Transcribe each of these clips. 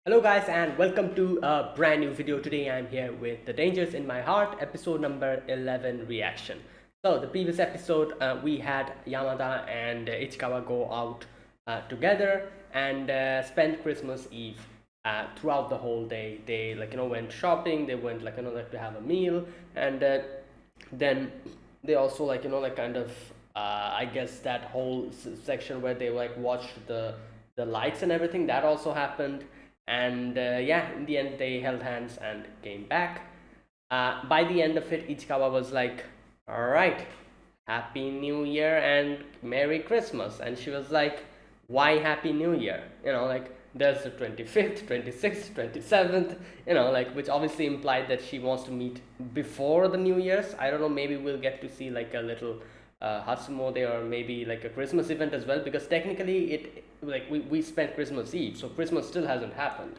Hello guys and welcome to a brand new video. Today I'm here with The Dangers in My Heart, episode number 11 reaction. So the previous episode we had Yamada and Ichikawa go out together and spend Christmas Eve. Throughout the whole day they went shopping, they went to have a meal, and then they also kind of I guess that whole section where they watched the lights and everything that also happened. And yeah, in the end they held hands and came back. By the end of it, Ichikawa was like, all right, happy new year and merry Christmas. And she was like, why happy new year? There's the 25th, 26th, 27th, which obviously implied that she wants to meet before the new year's. I don't know, maybe we'll get to see like a little Hatsumode, or maybe like a Christmas event as well, because technically we spent Christmas Eve, so Christmas still hasn't happened.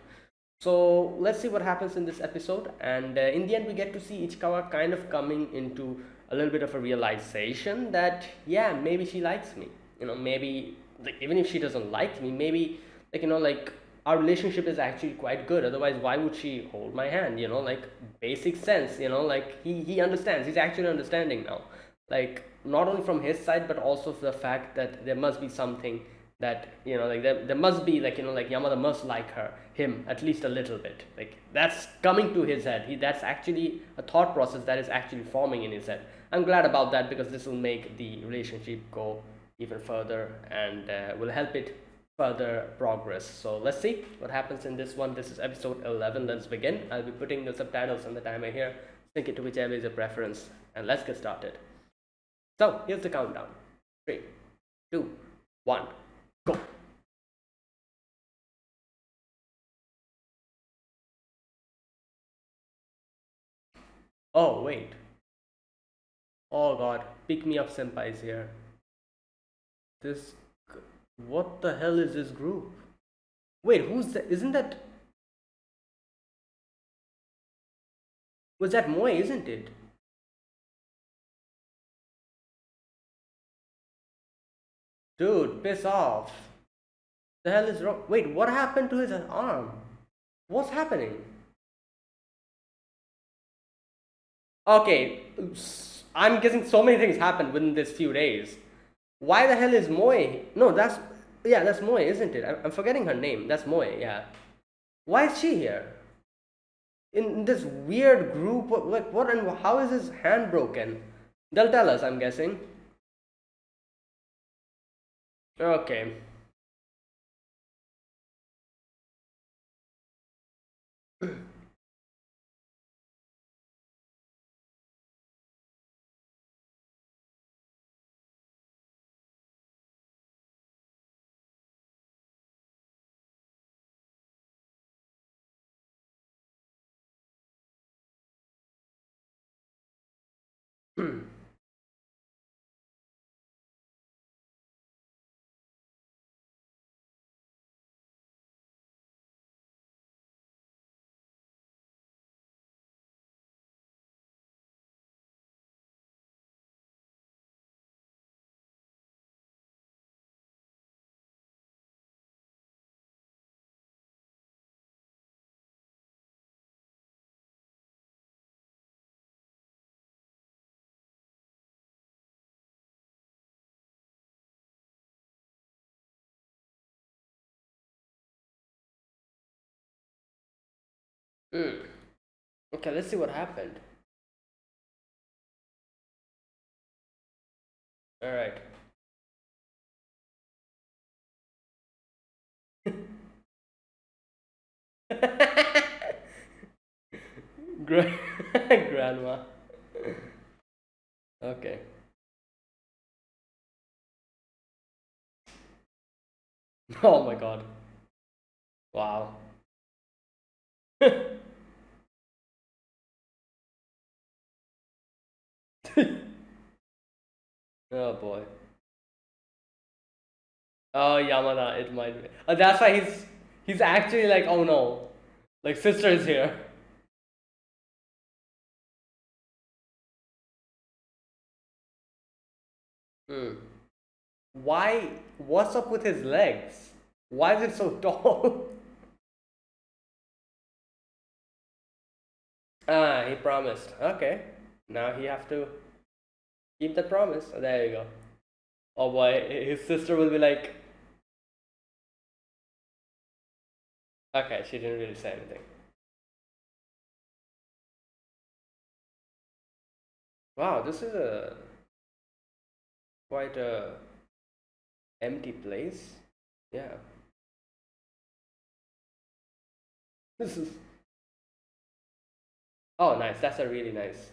So let's see what happens in this episode. And in the end, we get to see Ichikawa kind of coming into a little bit of a realization that, yeah, maybe she likes me. Maybe, like, even if she doesn't like me, maybe, our relationship is actually quite good. Otherwise, why would she hold my hand? Basic sense, he understands. He's actually understanding now. Not only from his side, but also for the fact that there must be something that there must be Yamada must like him at least a little bit. Like, that's coming to his head. That's actually a thought process that is actually forming in his head. I'm glad about that, because this will make the relationship go even further, and will help it further progress. So let's see what happens in this one. This is episode 11. Let's begin. I'll be putting the subtitles on the timer here. Sync it to whichever is your preference, and let's get started. So here's the countdown. 3, 2, 1, go. Oh, wait. Oh god. Pick me up senpai's here. This. What the hell is this group? Wait, who's that? Isn't that. Was that Moe, isn't it? Dude, piss off. The hell is wrong? Wait, what happened to his arm? What's happening? Okay, I'm guessing so many things happened within this few days. Why the hell is Moe? No, that's. Yeah, that's Moe, isn't it? I'm forgetting her name. That's Moe, yeah. Why is she here? In this weird group? What and how is his hand broken? They'll tell us, I'm guessing. Okay. Hmm. Okay, let's see what happened. All right. Grandma. Okay. Oh my god. Wow. Oh boy. Oh, Yamada, it might be. That's why he's actually like, oh no, like, sister is here. Hmm. Why? What's up with his legs? Why is it so tall? Ah, he promised. Okay. Now he have to keep the promise. Oh, there you go. Oh boy, his sister will be like, okay, she didn't really say anything. Wow, this is a quite a empty place. Yeah. This is. Oh, nice. That's a really nice.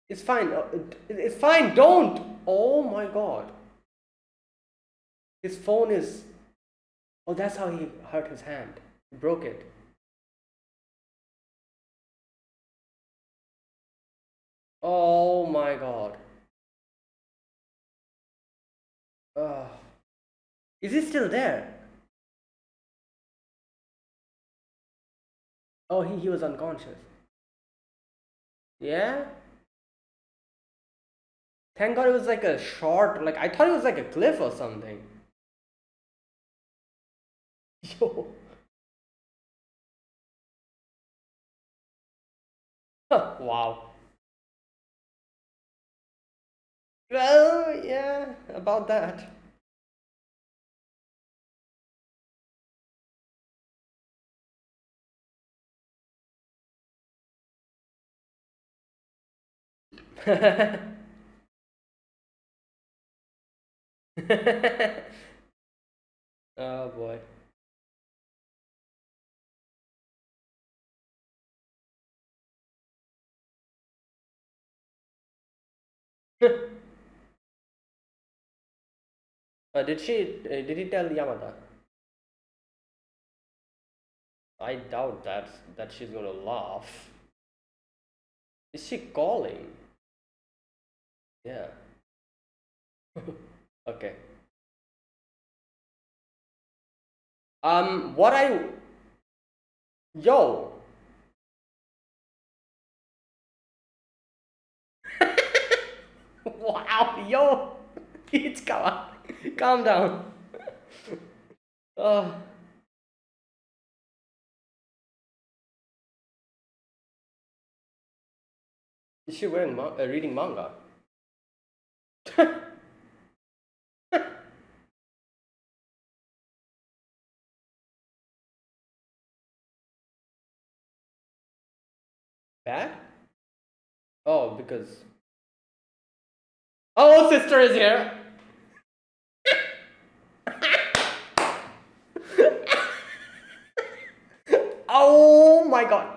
It's fine. It's fine. Don't. Oh my god. His phone is. Oh, that's how he hurt his hand. He broke it. Oh my god. Ugh. Is he still there? Oh, he was unconscious. Yeah? Thank god it was like a short, like I thought it was like a cliff or something. Yo. Wow. Well, yeah, about that. Oh boy. Did he tell Yamada? I doubt that she's gonna laugh. Is she calling? Yeah. Okay. What I yo. Wow, yo. It's calm down. Oh, is she wearing reading manga? Bad? Oh, because oh, sister is here. Oh my god.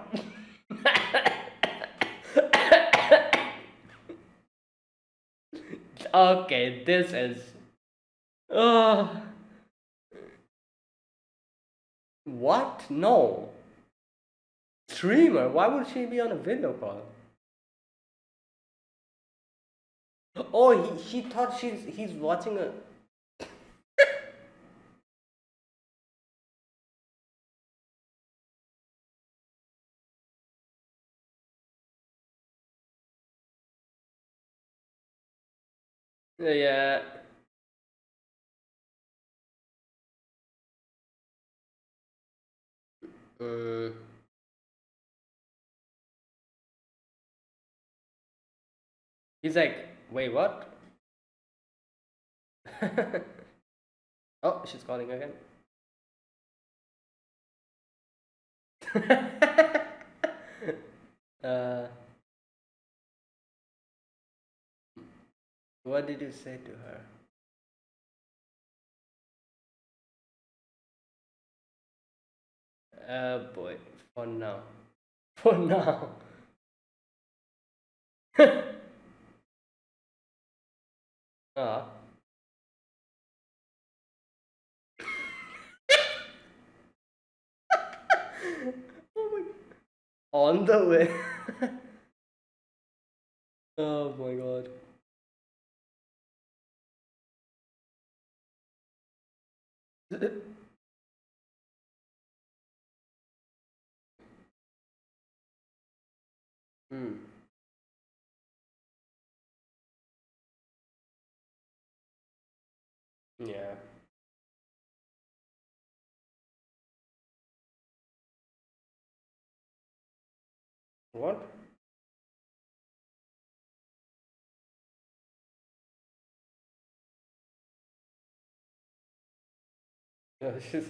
Okay, this is. Uh, what? No. Streamer? Why would she be on a video call? Oh, she thought he's watching a. Yeah. Mm, he's like, wait, what? Oh, she's calling again. uh, what did you say to her? Boy, for now. For now. Ah. Oh my. On the way. Oh my god. Hmm. Yeah. What? She's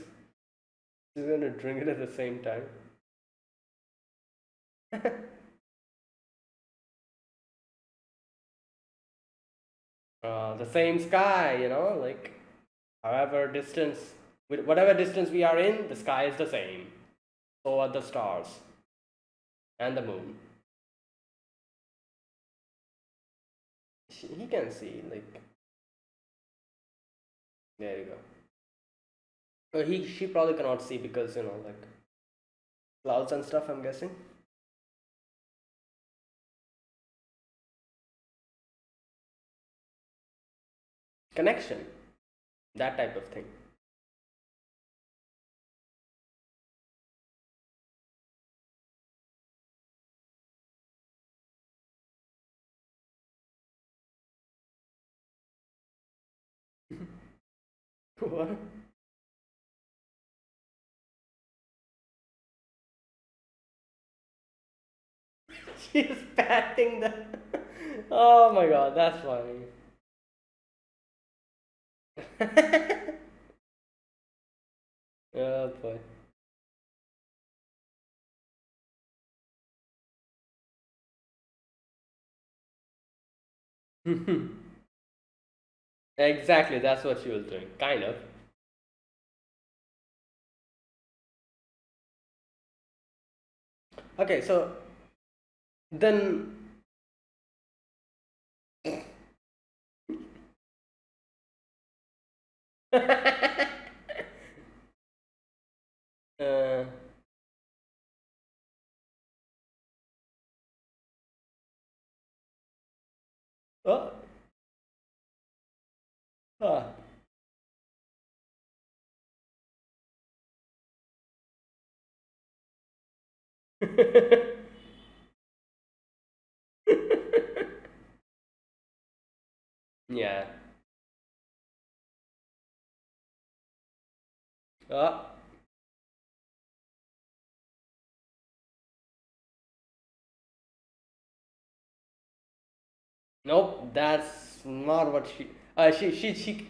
gonna drink it at the same time. The same sky, like however distance, with whatever distance we are in, the sky is the same. So are the stars and the moon. He can see, like, there you go. She probably cannot see because like clouds and stuff. I'm guessing connection, that type of thing. What? She's patting the. Oh my god, that's funny. Oh boy. Exactly, that's what she was doing, kind of. Okay, so then. uh, oh, ah. Yeah. Oh. Nope, that's not what she. She.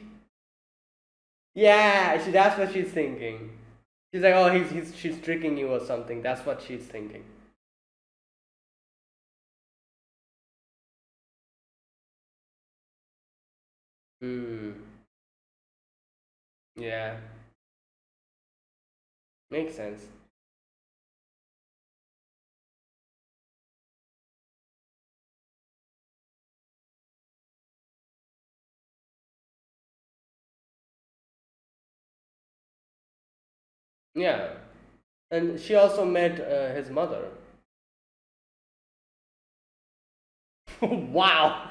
Yeah, that's what she's thinking. She's like, oh, she's tricking you or something. That's what she's thinking. Hmm. Yeah, makes sense. Yeah, and she also met his mother. Wow.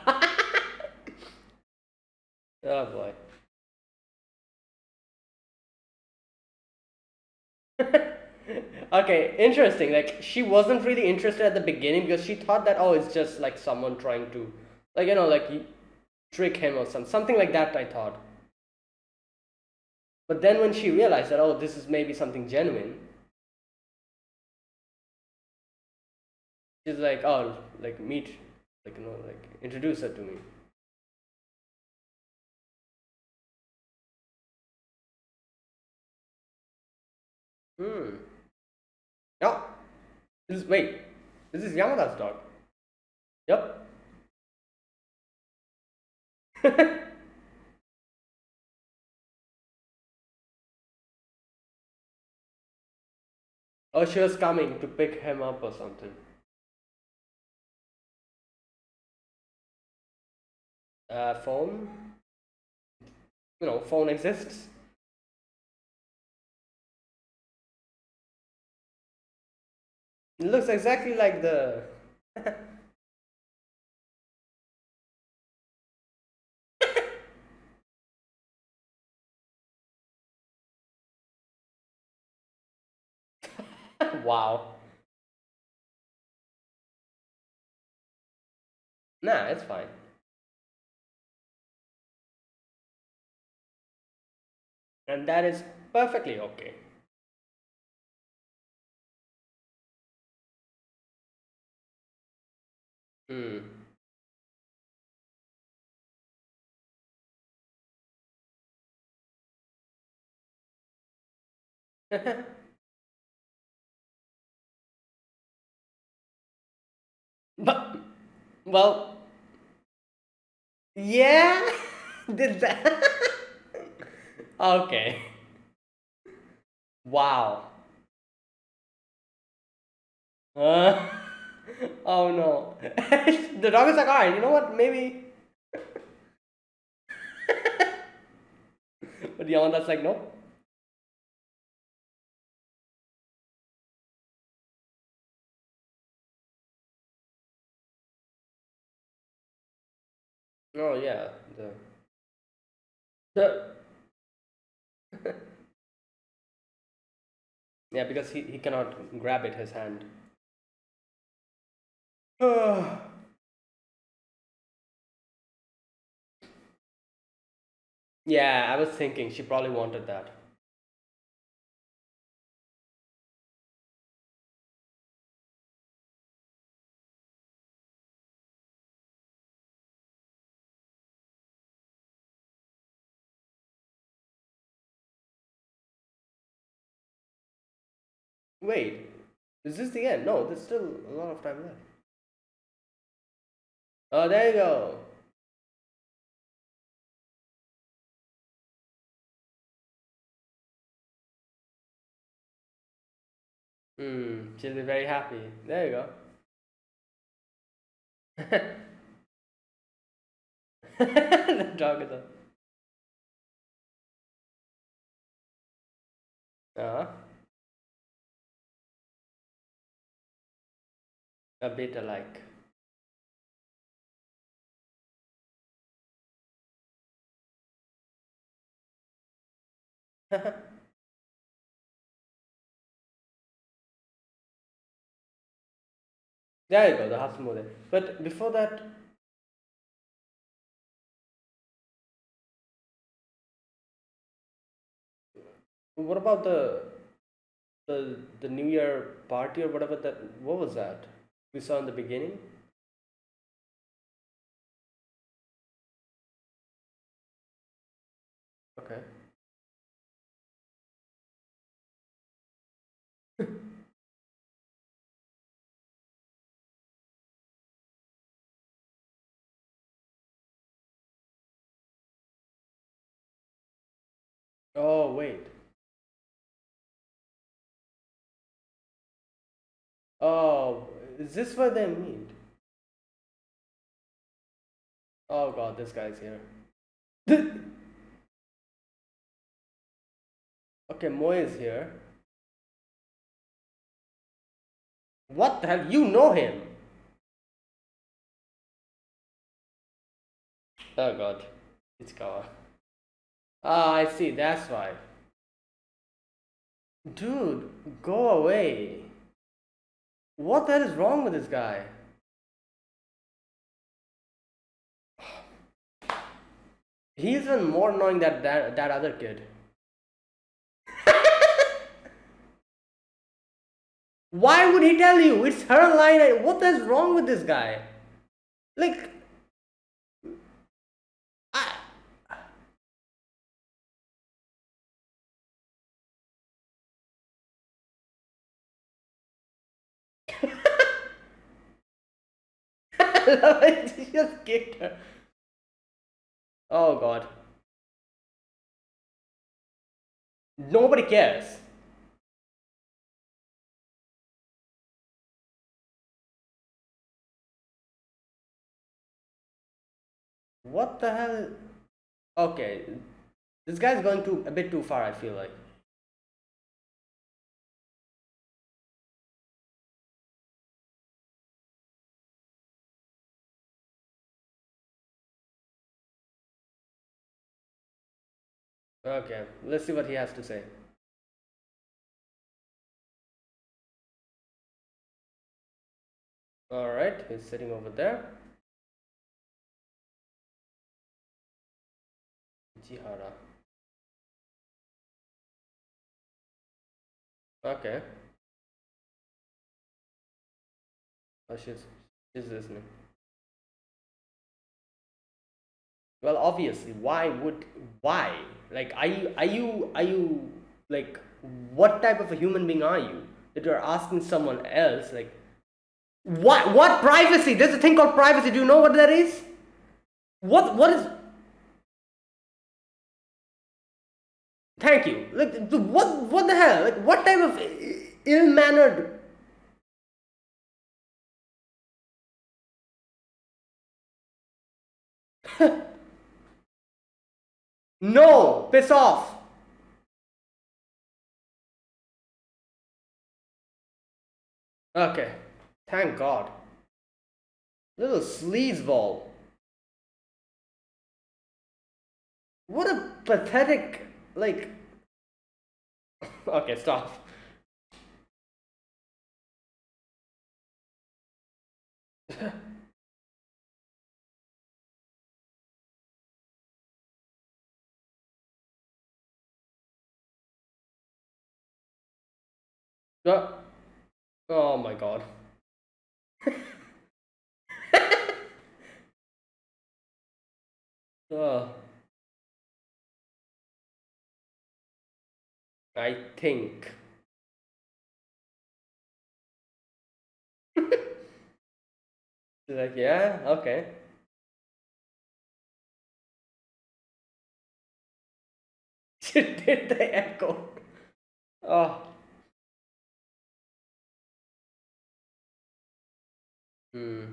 Oh boy. Okay, interesting. Like she wasn't really interested at the beginning because she thought that, oh, it's just like someone trying to, like, like trick him or something like that. I thought, but then when she realized that, oh, this is maybe something genuine, she's like, oh, like meet, like, like introduce her to me. Hmm. Yeah. Wait. This is Yamada's dog. Yep. Oh, she was coming to pick him up or something. Phone. Phone exists. It looks exactly like the. Wow. Nah, it's fine. And that is perfectly okay. Hmm. But, well, yeah, did that? Okay. Wow. Uh, oh no. The dog is like, alright, you know what? Maybe. But the other that's like, nope. Oh yeah. The yeah, because he cannot grab it his hand. Yeah, I was thinking she probably wanted that. Wait, is this the end? No, there's still a lot of time left. Oh, there you go. She'll be very happy. There you go. The dog is up. Uh-huh. A bit alike. There you go, the Hasmode. But before that, what about the New Year party or whatever that? What was that we saw in the beginning? Okay. Oh wait. Oh, is this where they meet? Oh god, this guy's here. Okay, Moy is here. What the hell? You know him? Oh god, it's Kawa. Ah, I see. That's why. Dude, go away. What the hell is wrong with this guy? He's even more annoying than that other kid. Why would he tell you? It's her line. What is wrong with this guy? Like, I. He just kicked her. Oh god. Nobody cares. What the hell? Okay, this guy's going too a bit too far. I feel like. Okay, let's see what he has to say. All right, he's sitting over there. Jihara. Okay. Oh, she's listening. Well, obviously, why? Like, are you like, what type of a human being are you that you're asking someone else like, what privacy? There's a thing called privacy. Do you know what that is? What is? Thank you. Like, what the hell? Like, what type of ill mannered? No, piss off. Okay, thank God. Little sleazeball. What a pathetic, like. Okay, stop. Uh, oh my God. Uh, I think. She's like, yeah, okay. She did the echo. Oh. Hmm.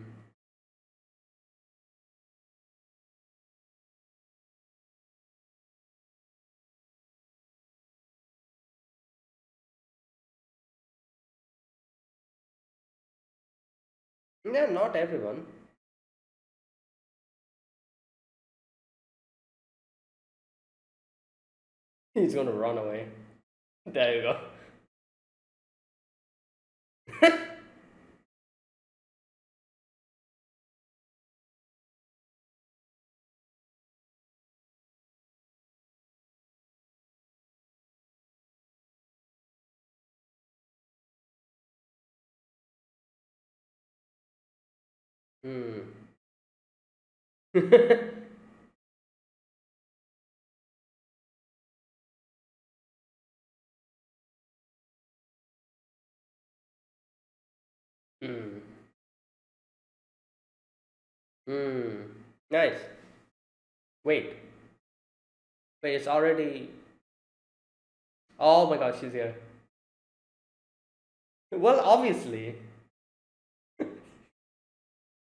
Yeah, not everyone. He's gonna run away. There you go. Hmm. Hmm. Hmm. Nice. Wait. Wait, it's already. Oh my God, she's here. Well, obviously.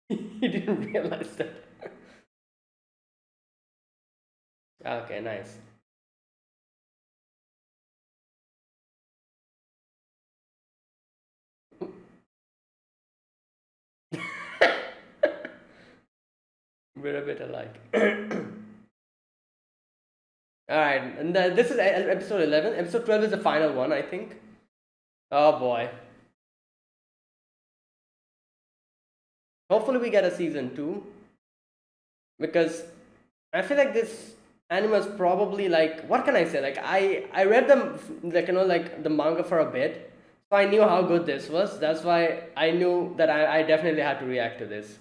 He didn't realize that. Okay, nice. We're a bit alike. All right, and this is episode 11. Episode 12 is the final one, I think. Oh boy. Hopefully, we get a season 2 because I feel like this anime is probably like, what can I say? Like, I read them, like, like the manga for a bit, so I knew how good this was. That's why I knew that I definitely had to react to this.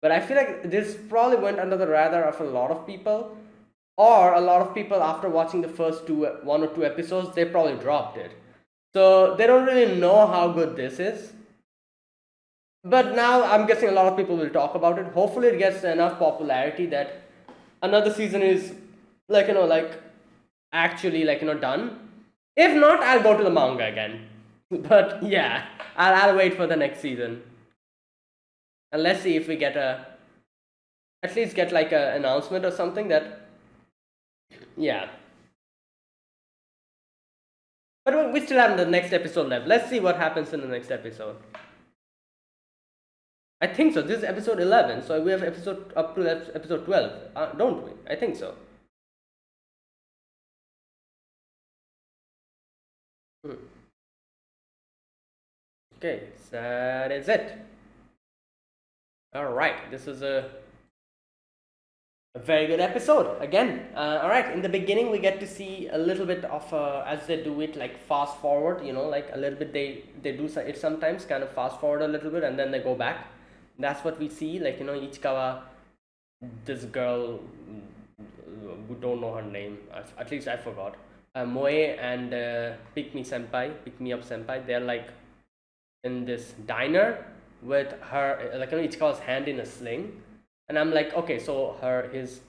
But I feel like this probably went under the radar of a lot of people, or a lot of people after watching the first 1 or 2 episodes, they probably dropped it. So they don't really know how good this is. But now I'm guessing a lot of people will talk about it. Hopefully, it gets enough popularity that another season is like, like actually, like, done. If not, I'll go to the manga again. But yeah, I'll wait for the next season. And let's see if we get at least get like a announcement or something that, yeah. But we still have the next episode left. Let's see what happens in the next episode. I think so. This is episode 11, so we have episode up to episode 12, don't we? I think so. Hmm. Okay, so that is it. All right, this is a very good episode again. All right, in the beginning we get to see a little bit of as they do it, like fast forward. Like a little bit they do it sometimes, kind of fast forward a little bit and then they go back. That's what we see. Like, Ichikawa, this girl who don't know her name, at least I forgot. Moe and Pick Me Senpai, Pick Me Up Senpai, they're like in this diner with her, like, Ichikawa's hand in a sling. And I'm like, okay, so his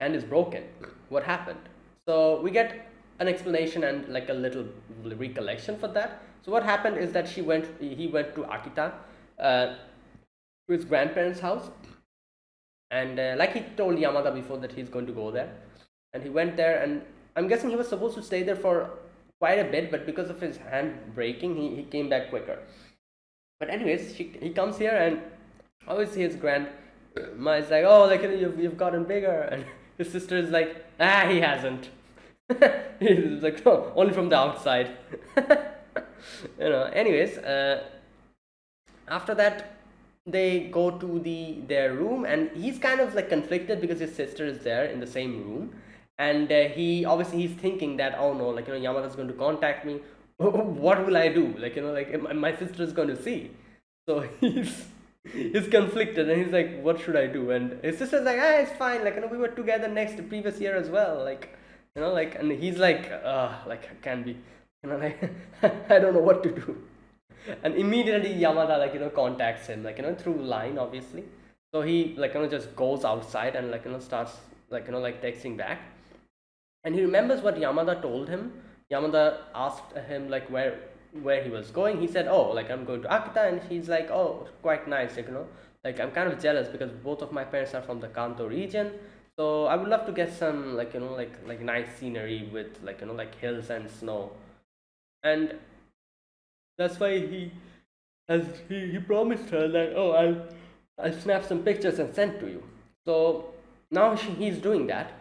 hand is broken. What happened? So we get an explanation and like a little recollection for that. So what happened is that he went to Akita, to his grandparents' house, and like he told Yamada before that he's going to go there, and he went there, and I'm guessing he was supposed to stay there for quite a bit, but because of his hand breaking, he came back quicker. But anyways, he comes here, and obviously his grandma is like, oh, like, you've gotten bigger, and his sister is like, he hasn't. He's like, oh, only from the outside. Anyways, after that they go to their room, and he's kind of like conflicted because his sister is there in the same room, and he's thinking that, oh no, like, Yamada's going to contact me. What will I do? Like, like, my sister is going to see. So he's conflicted, and he's like, what should I do? And his sister's like, it's fine, like, we were together previous year as well, like, like, and he's like, like, I can't be, like, I don't know what to do. And immediately Yamada, like, contacts him, like, through line, obviously. So he, like, just goes outside and, like, starts, like, like, texting back. And he remembers what Yamada told him. Yamada asked him, like, where he was going. He said, oh, like, I'm going to Akita. And he's like, oh, quite nice, like, like, I'm kind of jealous because both of my parents are from the Kanto region. So I would love to get some, like, like nice scenery with, like, like, hills and snow. And that's why he promised her that, oh, I'll snap some pictures and send to you. So now he's doing that,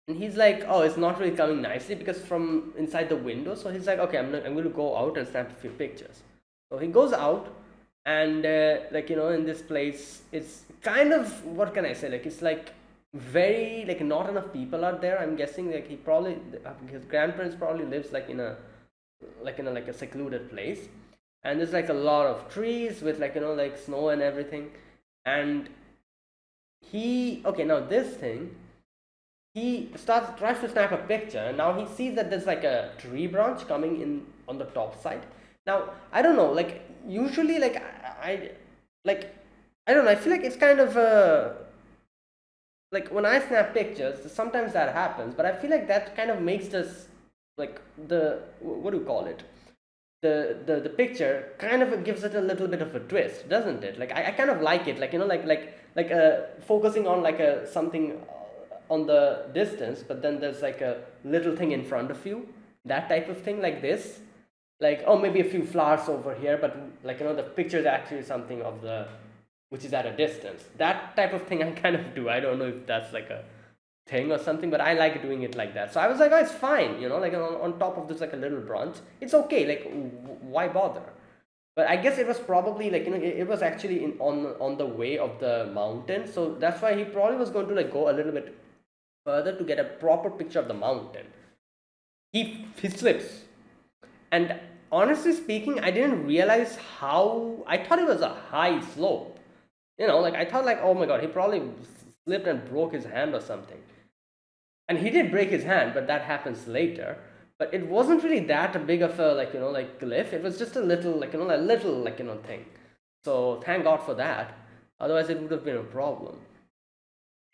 and he's like, oh, it's not really coming nicely because from inside the window. So he's like, okay, I'm going to go out and snap a few pictures. So he goes out, and like, in this place, it's kind of, what can I say, like, it's like very, like, not enough people are there. I'm guessing, like, his grandparents probably lives like in a secluded place, and there's like a lot of trees with, like, like, snow and everything. And now this thing, he tries to snap a picture, and now he sees that there's like a tree branch coming in on the top side. Now I don't know, like, usually, like, I don't know, I feel like it's kind of like, when I snap pictures, sometimes that happens, but I feel like that kind of makes this, like, what do you call it, the picture kind of gives it a little bit of a twist, doesn't it? Like, I kind of like it, like, like focusing on, like, something on the distance, but then there's like a little thing in front of you, that type of thing, like this, like, oh, maybe a few flowers over here, but, like, the picture is actually something of which is at a distance. That type of thing I kind of do. I don't know if that's like a thing or something, but I like doing it like that. So I was like, oh, it's fine, like, on top of this, like, a little branch, it's okay, like, why bother? But I guess it was probably, like, it was actually on the way of the mountain, so that's why he probably was going to, like, go a little bit further to get a proper picture of the mountain. He slips, and honestly speaking, I didn't realize how, I thought it was a high slope, like, I thought, like, oh my god, he probably slipped and broke his hand or something. And he did break his hand, but that happens later. But it wasn't really that big of a, like, like, cliff. It was just a little, like, a little, like, thing. So thank God for that. Otherwise it would have been a problem.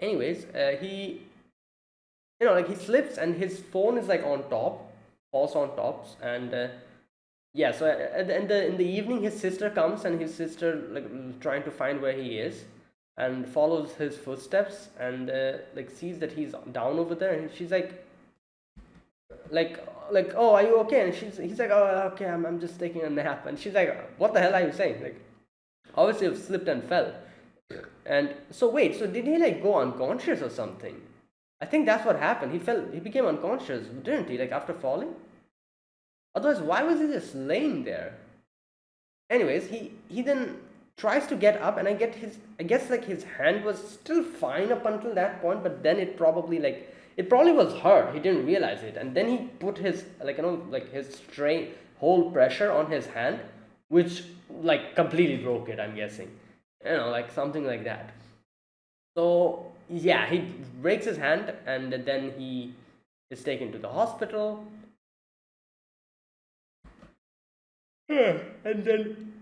Anyways, he, like, he slips, and his phone is, like, on top, falls on top, and yeah. So in the evening, his sister comes, and his sister, like, trying to find where he is, and follows his footsteps, and like, sees that he's down over there, and she's like, oh, are you okay? And he's like, oh, okay, I'm just taking a nap. And she's like, what the hell are you saying? Like, obviously you've slipped and fell. And so wait, so did he, like, go unconscious or something? I think that's what happened. He became unconscious, didn't he, like, after falling? Otherwise, why was he just laying there? Anyways, he then tries to get up, and I guess, like, his hand was still fine up until that point, but then it probably was hurt. He didn't realize it, and then he put his, like, like, his whole pressure on his hand, which, like, completely broke it, I'm guessing, like, something like that. So yeah, he breaks his hand and then he is taken to the hospital. And then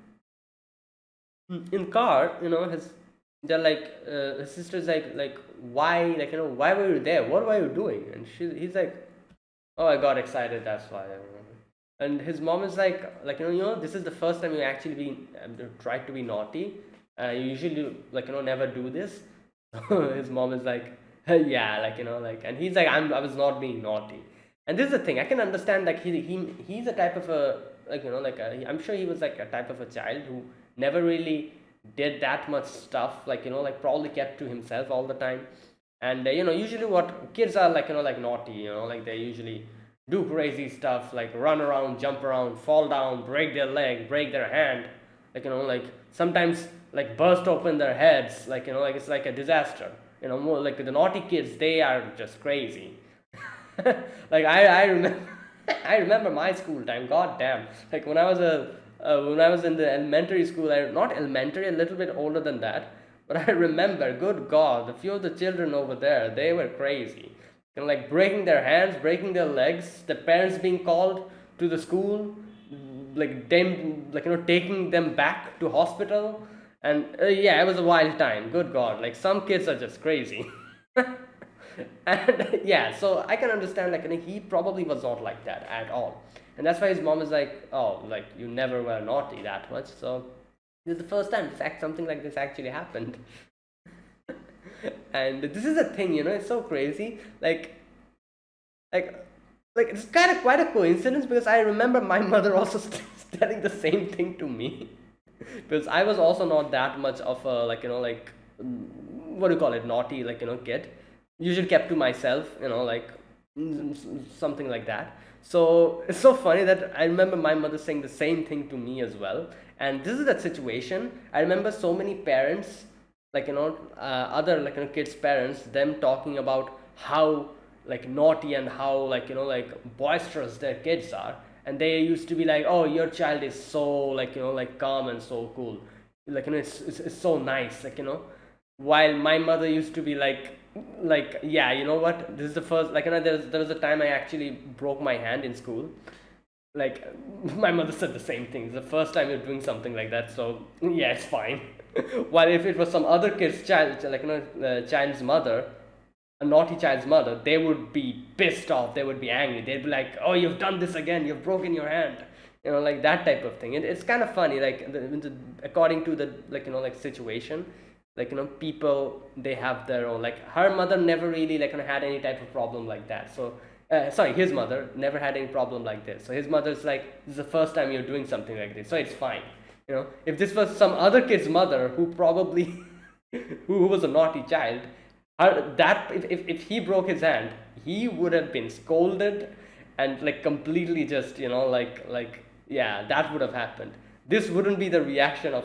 in car, they're like, his sister's like, why, like, why were you there? What were you doing? And he's like, oh, I got excited, that's why. And his mom is like, this is the first time you actually tried to be naughty. You usually, like, never do this. His mom is like, yeah, like, like, and he's like, I was not being naughty. And this is the thing, I can understand, like, he's a type of a, like, I'm sure he was like a type of a child who never really did that much stuff, like, like probably kept to himself all the time. And usually what kids are like, like naughty, like they usually do crazy stuff, like run around, jump around, fall down, break their leg, break their hand, like, like sometimes like burst open their heads, like, like it's like a disaster. More like the naughty kids, they are just crazy. Like I remember, I remember my school time. God damn! Like when I was in the elementary school, not elementary, a little bit older than that. But I remember, good God, a few of the children over there, they were crazy. Like breaking their hands, breaking their legs, the parents being called to the school, like them, like taking them back to hospital, and yeah, it was a wild time. Good God, like some kids are just crazy. And yeah, so I can understand, like, he probably was not like that at all, and that's why his mom is like, oh, like you never were naughty that much. So this is the first time something like this actually happened. And this is a thing, it's so crazy, like like it's kind of quite a coincidence, because I remember my mother also telling the same thing to me. Because I was also not that much of a, like, like, what do you call it, naughty, like, kid. Usually kept to myself, like, something like that. So it's so funny that I remember my mother saying the same thing to me as well. And this is that situation. I remember so many parents, like, other, like, kids' parents, them talking about how, like, naughty and how, like, like boisterous their kids are. And they used to be like, oh, your child is so, like, like calm and so cool, like, it's so nice, like, while my mother used to be like, yeah, you know what, this is the first, like, there was a time I actually broke my hand in school. Like, my mother said the same thing, it's the first time you're doing something like that, so yeah, it's fine. While if it was some other kid's child, like, child's mother, a naughty child's mother, they would be pissed off, they would be angry, they'd be like, oh, you've done this again, you've broken your hand, like that type of thing. It's kind of funny, like, according to the, like, like situation, like, people, they have their own, like, her mother never really, like, had any type of problem like that. So sorry, his mother never had any problem like this, so his mother's like, this is the first time you're doing something like this, so it's fine. If this was some other kid's mother who probably who was a naughty child, that if he broke his hand, he would have been scolded and, like, completely just, like, yeah, that would have happened. This wouldn't be the reaction of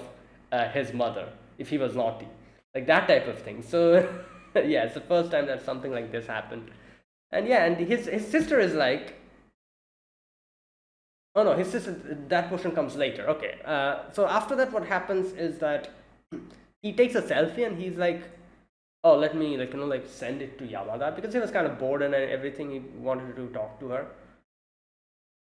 his mother if he was naughty, like that type of thing. So yeah, it's the first time that something like this happened. And yeah, and his sister is like, oh no, his sister, that portion comes later. Okay, so after that, what happens is that he takes a selfie and he's like, oh, let me, like, like send it to Yamada, because he was kind of bored and everything, he wanted to talk to her.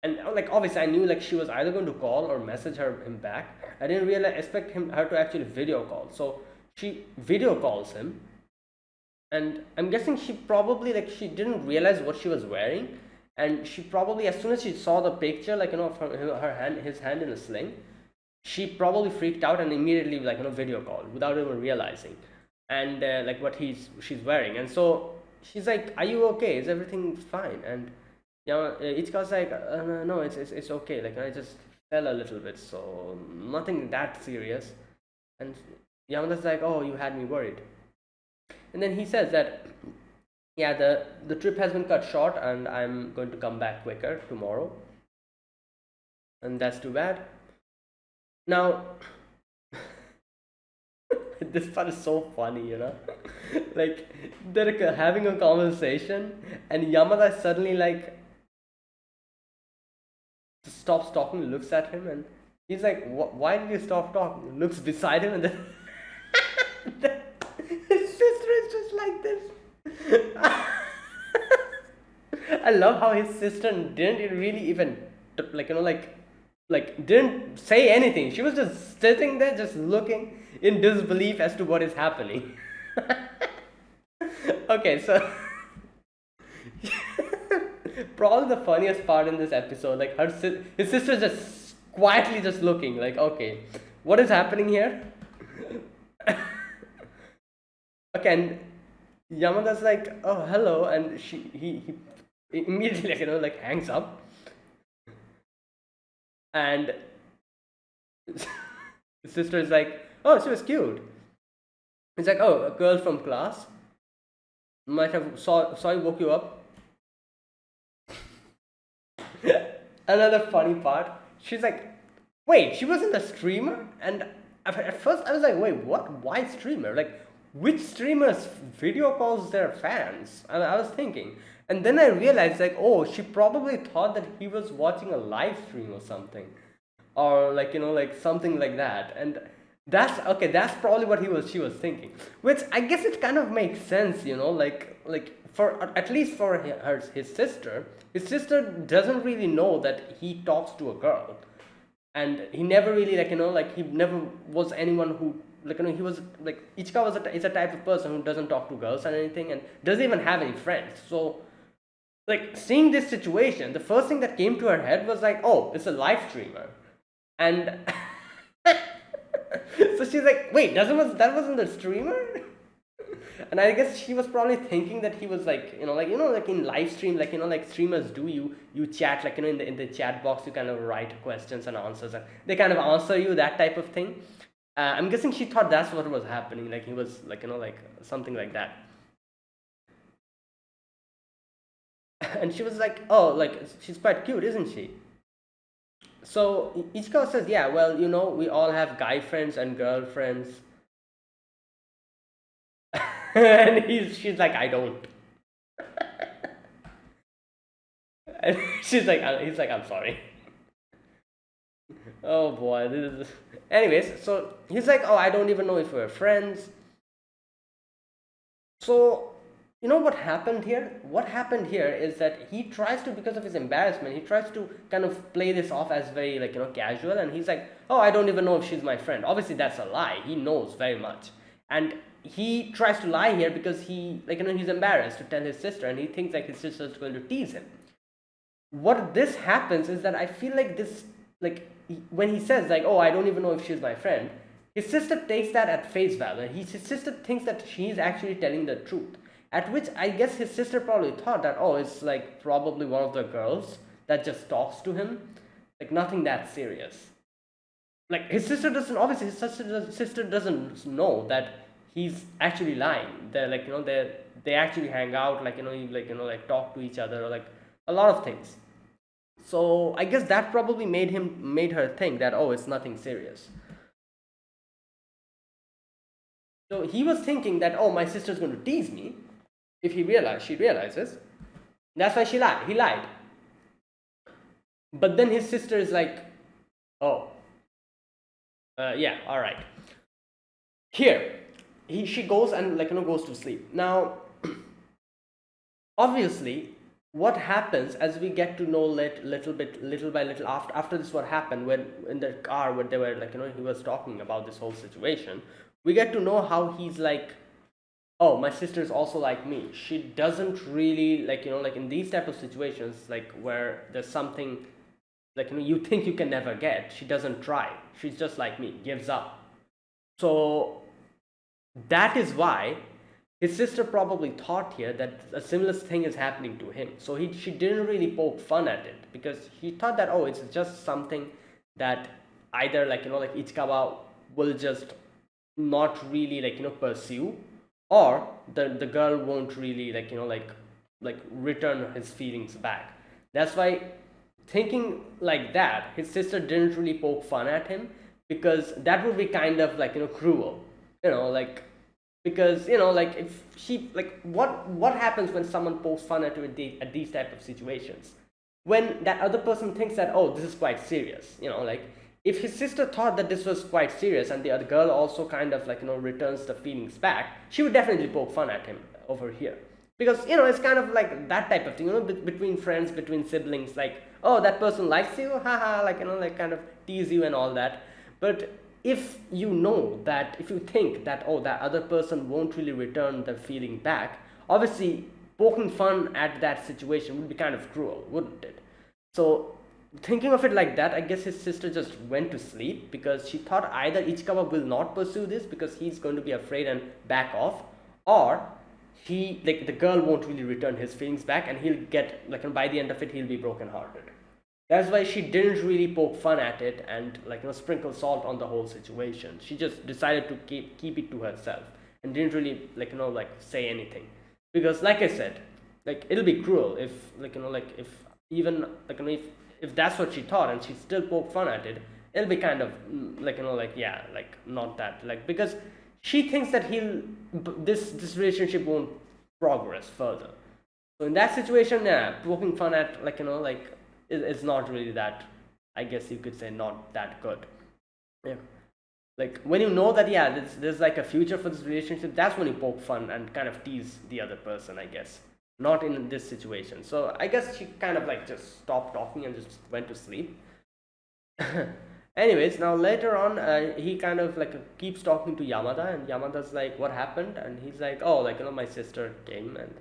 And like, obviously I knew, like, she was either going to call or message him back. I didn't really expect her to actually video call, so she video calls him. And I'm guessing she probably, like, she didn't realize what she was wearing, and she probably, as soon as she saw the picture, like, of her hand, his hand in a sling, she probably freaked out and immediately, like, video called without even realizing, and like, what she's wearing. And so she's like, are you okay, is everything fine? And Ichika's like, no, it's okay, like, I just fell a little bit, so nothing that serious. And Yamada's like, oh, you had me worried. And then he says that, yeah, the trip has been cut short and I'm going to come back quicker tomorrow, and that's too bad. Now this part is so funny, like, they're having a conversation and Yamada suddenly, like, stops talking, looks at him, and he's like, why did you stop talking? Looks beside him, and then his sister is just like this. I love how his sister didn't really even like didn't say anything. She was just sitting there, just looking in disbelief as to what is happening. Okay, so probably the funniest part in this episode, like his sister just quietly just looking, like, okay, what is happening here? Okay, and Yamada's like, oh, hello, and he immediately, like, like hangs up, and his sister is like, oh, she was cute. He's like, oh, a girl from class might have saw you, woke you up. Another funny part, she's like, wait, she wasn't a streamer? And at first I was like, wait, what? Why streamer? Like, which streamers video calls their fans? And I was thinking. And then I realized, like, oh, she probably thought that he was watching a live stream or something. Or like, like something like that. And that's okay, that's probably what she was thinking. Which I guess it kind of makes sense, like for at least for his sister. His sister doesn't really know that he talks to a girl, and he never really like he never was anyone who he was like Ichika is a type of person who doesn't talk to girls and anything, and doesn't even have any friends. So like seeing this situation, the first thing that came to her head was like, oh, it's a live streamer. And so she's like, wait, that wasn't the streamer? And I guess she was probably thinking that he was like, like in live stream, like streamers do, you chat, like, in the chat box, you kind of write questions and answers, and they kind of answer you, that type of thing. I'm guessing she thought that's what was happening, like he was like, like something like that. And she was like, oh, like she's quite cute, isn't she? So Ichikawa says, yeah, well, we all have guy friends and girlfriends. And she's like, I don't. And he's like, I'm sorry. Oh boy, this is. Anyways, so he's like, oh, I don't even know if we're friends. So what happened here? What happened here is that he tries to, because of his embarrassment, he tries to kind of play this off as very casual, and he's like, oh, I don't even know if she's my friend. Obviously that's a lie. He knows very much. And he tries to lie here because he he's embarrassed to tell his sister, and he thinks like his sister is going to tease him. What this happens is that I feel like this, like when he says like, oh, I don't even know if she's my friend, his sister takes that at face value, and his sister thinks that she's actually telling the truth. At which I guess his sister probably thought that, oh, it's like probably one of the girls that just talks to him, like nothing that serious. Like his sister doesn't, obviously his sister doesn't know that he's actually lying. They're like, they actually hang out, like like talk to each other, or like a lot of things. So I guess that probably made her think that, oh, it's nothing serious. So he was thinking that, oh, my sister's going to tease me if she realizes. That's why he lied. But then his sister is like, oh, yeah, all right. Here, she goes and goes to sleep. Now, obviously, what happens as we get to know little by little after this, what happened when in the car when they were he was talking about this whole situation, we get to know how he's like, oh, my sister is also like me. She doesn't really like in these type of situations, like where there's something like you think you can never get, she doesn't try. She's just like me, gives up. So that is why his sister probably thought here that a similar thing is happening to him. So she didn't really poke fun at it, because he thought that, oh, it's just something that either like Ichikawa will just not really pursue, or the girl won't really return his feelings back. That's why, thinking like that, his sister didn't really poke fun at him, because that would be kind of cruel, because if she what happens when someone pokes fun at you at these type of situations, when that other person thinks that, oh, this is quite serious, if his sister thought that this was quite serious, and the other girl also kind of returns the feelings back, she would definitely poke fun at him over here. because it's kind of like that type of thing, between friends, between siblings, like, oh, that person likes you, haha, like, like kind of tease you and all that. But if you know that, if you think that, oh, that other person won't really return the feeling back, obviously poking fun at that situation would be kind of cruel, wouldn't it? So thinking of it like that, I guess his sister just went to sleep, because she thought either Ichikawa will not pursue this because he's going to be afraid and back off, or he, like, the girl won't really return his feelings back, and he'll get, like, by the end of it, he'll be brokenhearted. That's why she didn't really poke fun at it and, like, sprinkle salt on the whole situation. She just decided to keep it to herself and didn't really, like, like, say anything, because, like I said, like, it'll be cruel if, like, like, if even, like, if that's what she thought and she still poked fun at it, it'll be kind of, like, like, yeah, like, not that, like, because she thinks that this relationship won't progress further. So in that situation, yeah, poking fun at, like, like, is not really that, I guess you could say, not that good. Yeah, like, when you know that, yeah, there's like a future for this relationship, that's when you poke fun and kind of tease the other person, I guess. Not in this situation. So I guess she kind of, like, just stopped talking and just went to sleep. Anyways, now later on, he kind of, like, keeps talking to Yamada, and Yamada's like, what happened? And he's like, oh, like, my sister came, and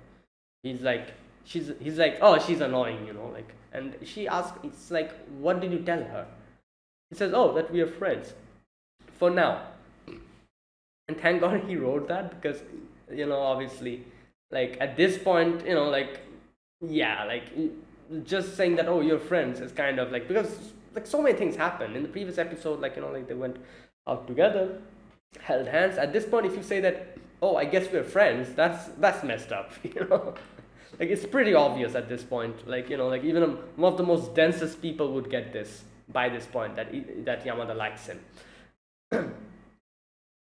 he's like, he's like, oh, she's annoying, like, and she asks, it's like, what did you tell her? He says, oh, that we are friends for now. And thank God he wrote that, because, obviously, like, at this point, like, yeah, like, just saying that, oh, you're friends, is kind of like, because, like, so many things happened in the previous episode, like, like, they went out together, held hands. At this point, if you say that, oh, I guess we're friends, that's messed up. Like, it's pretty obvious at this point, like, like, even one of the most densest people would get this by this point, that Yamada likes him.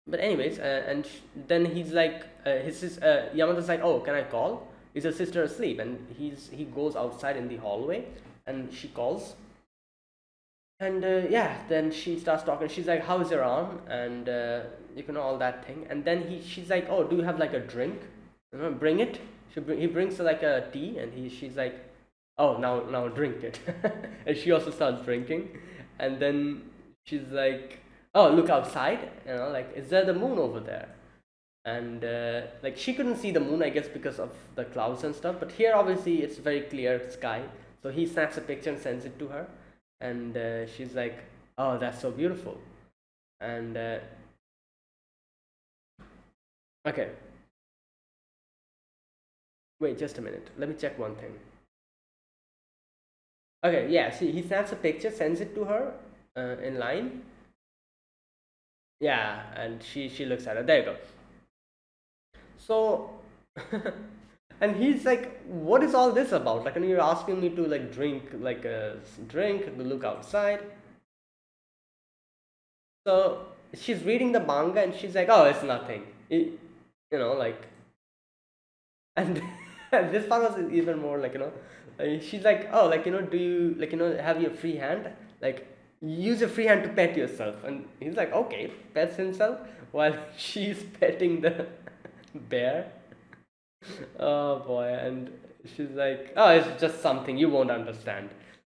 But anyways, and then he's like, Yamada's like, oh, can I call? Is her sister asleep? And he goes outside in the hallway, and she calls. And yeah, then she starts talking. She's like, how's your arm? And all that thing. And then she's like, oh, do you have, like, a drink? Bring it. He brings her, like, a tea, and she's like, oh, now drink it. And she also starts drinking. And then she's like, oh, look outside, like, is there the moon over there? And like, she couldn't see the moon, I guess, because of the clouds and stuff, but here obviously it's very clear sky. So he snaps a picture and sends it to her, and she's like, oh, that's so beautiful. And okay, wait just a minute, let me check one thing. Okay, yeah, see, he snaps a picture, sends it to her in line. Yeah, and she looks at it. There you go. So, and he's like, what is all this about? Like, you're asking me to, like, drink, like, a drink, to look outside. So she's reading the manga, and she's like, oh, it's nothing. Like, and this part was even more, like, she's like, oh, like, do you, like, have your free hand? Like, use your free hand to pet yourself. And he's like, okay, pets himself while she's petting the bear. Oh boy. And she's like, oh, it's just something you won't understand.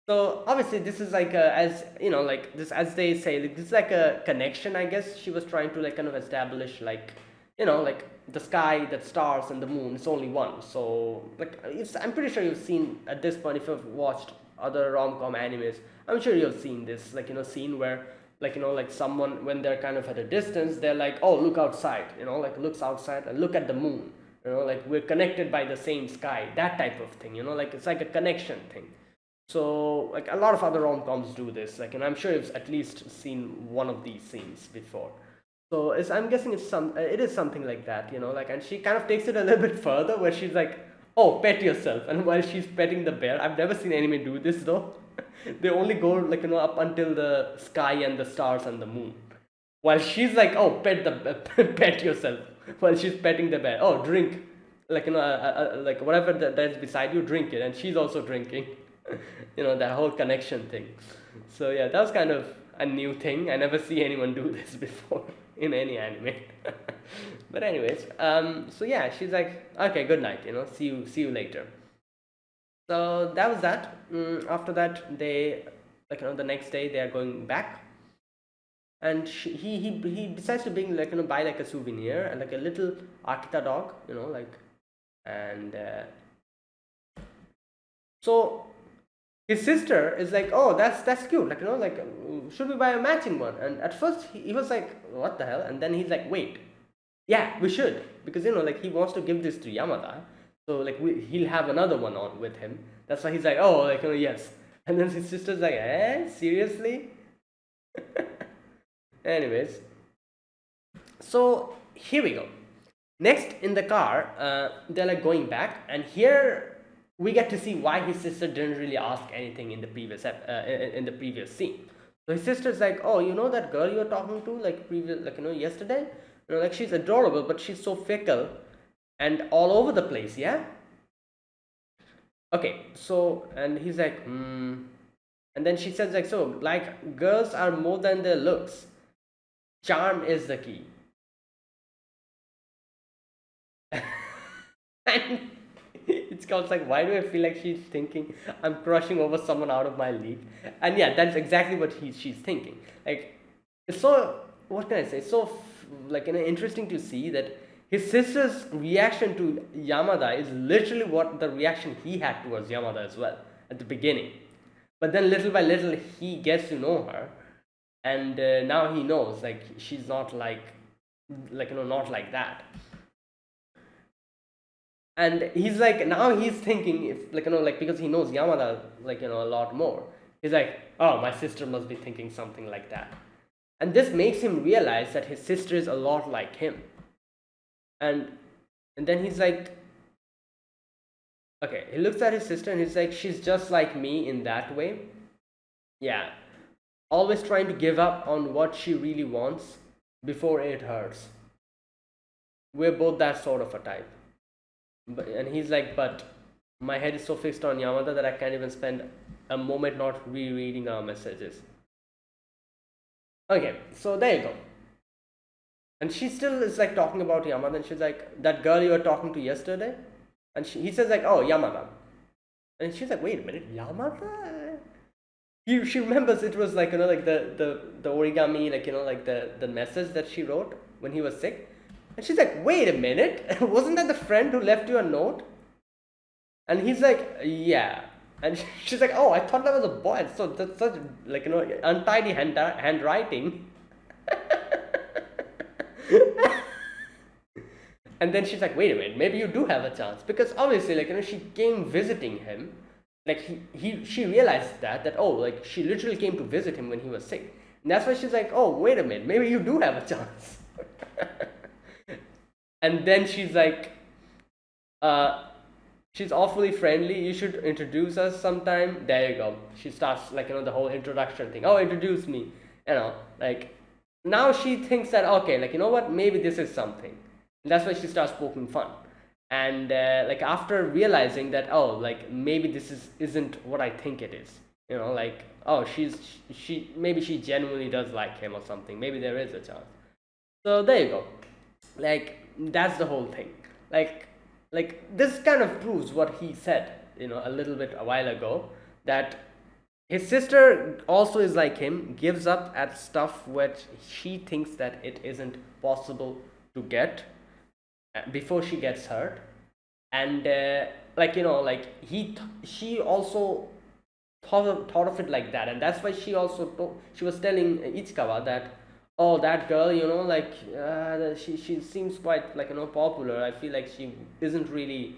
So obviously this is like as like this, as they say, like, this is like a connection, I guess. She was trying to, like, kind of establish, like, like, the sky, the stars, and the moon is only one. So, like, I'm pretty sure you've seen at this point, if you've watched other rom-com animes, I'm sure you've seen this, like, scene where, like, like, someone, when they're kind of at a distance, they're like, oh, look outside, like, looks outside and look at the moon, like, we're connected by the same sky, that type of thing, like, it's like a connection thing. So, like, a lot of other rom-coms do this, like, and I'm sure you've at least seen one of these scenes before. So I'm guessing it is something like that, like, and she kind of takes it a little bit further, where she's like, oh, pet yourself. And while she's petting the bear, I've never seen anime do this though. They only go, like, up until the sky and the stars and the moon. While she's like, oh, pet yourself. While she's petting the bear, oh, drink, like, like, whatever that's beside you, drink it. And she's also drinking. That whole connection thing. So yeah, that was kind of a new thing. I never see anyone do this before in any anime. But anyways, so yeah, she's like, okay, good night, see you later. So that was that. After that, they, the next day they are going back, and he decides to bring, buy like a souvenir and like a little Akita dog, and so his sister is like, oh, that's cute, should we buy a matching one? And at first he was like, what the hell? And then he's like, wait, yeah, we should, because he wants to give this to Yamada, so he'll have another one on with him. That's why he's like, oh, yes. And then his sister's like, seriously? Anyways, so here we go. Next, in the car, they're like going back, and here we get to see why his sister didn't really ask anything in the previous scene. So his sister's like, oh, that girl you were talking to yesterday, she's adorable, but she's so fickle and all over the place, yeah. Okay, so, and he's like, and then she says girls are more than their looks. Charm is the key. And it's called why do I feel like she's thinking I'm crushing over someone out of my league? And yeah, that's exactly what she's thinking. It's so, what can I say, so interesting to see that his sister's reaction to Yamada is literally what the reaction he had towards Yamada as well at the beginning. But then little by little he gets to know her, and now he knows she's not not like that. And he's now he's thinking, if because he knows Yamada a lot more, he's like, oh, my sister must be thinking something like that. And this makes him realize that his sister is a lot like him. And then he's like, okay, he looks at his sister and he's like, she's just like me in that way. Yeah, always trying to give up on what she really wants before it hurts. We're both that sort of a type. And he's like, but my head is so fixed on Yamada that I can't even spend a moment not rereading our messages. Okay, so there you go. And she still is talking about Yamada, and she's like, that girl you were talking to yesterday? And he says oh, Yamada. And she's like, wait a minute, Yamada? She remembers it was the origami, the message that she wrote when he was sick. And she's like, wait a minute, wasn't that the friend who left you a note? And he's like, yeah. And she's like, oh, I thought that was a boy. So that's such untidy handwriting. And then she's like, wait a minute, maybe you do have a chance, because obviously she came visiting him, she realized that oh, she literally came to visit him when he was sick, and that's why she's like, oh, wait a minute, maybe you do have a chance. And then she's like, she's awfully friendly, you should introduce us sometime. There you go, she starts the whole introduction thing. Oh, introduce me, now she thinks that, okay, you know what, maybe this is something. And that's why she starts poking fun. And after realizing that, oh, maybe this isn't what I think it is, oh, she maybe she genuinely does like him or something, maybe there is a chance. So there you go, that's the whole thing. This kind of proves what he said a little bit a while ago, that his sister also is like him, gives up at stuff which she thinks that it isn't possible to get before she gets hurt. And she also thought of it like that, and that's why she was telling Ichikawa that, oh, that girl, she seems quite popular. I feel like she isn't really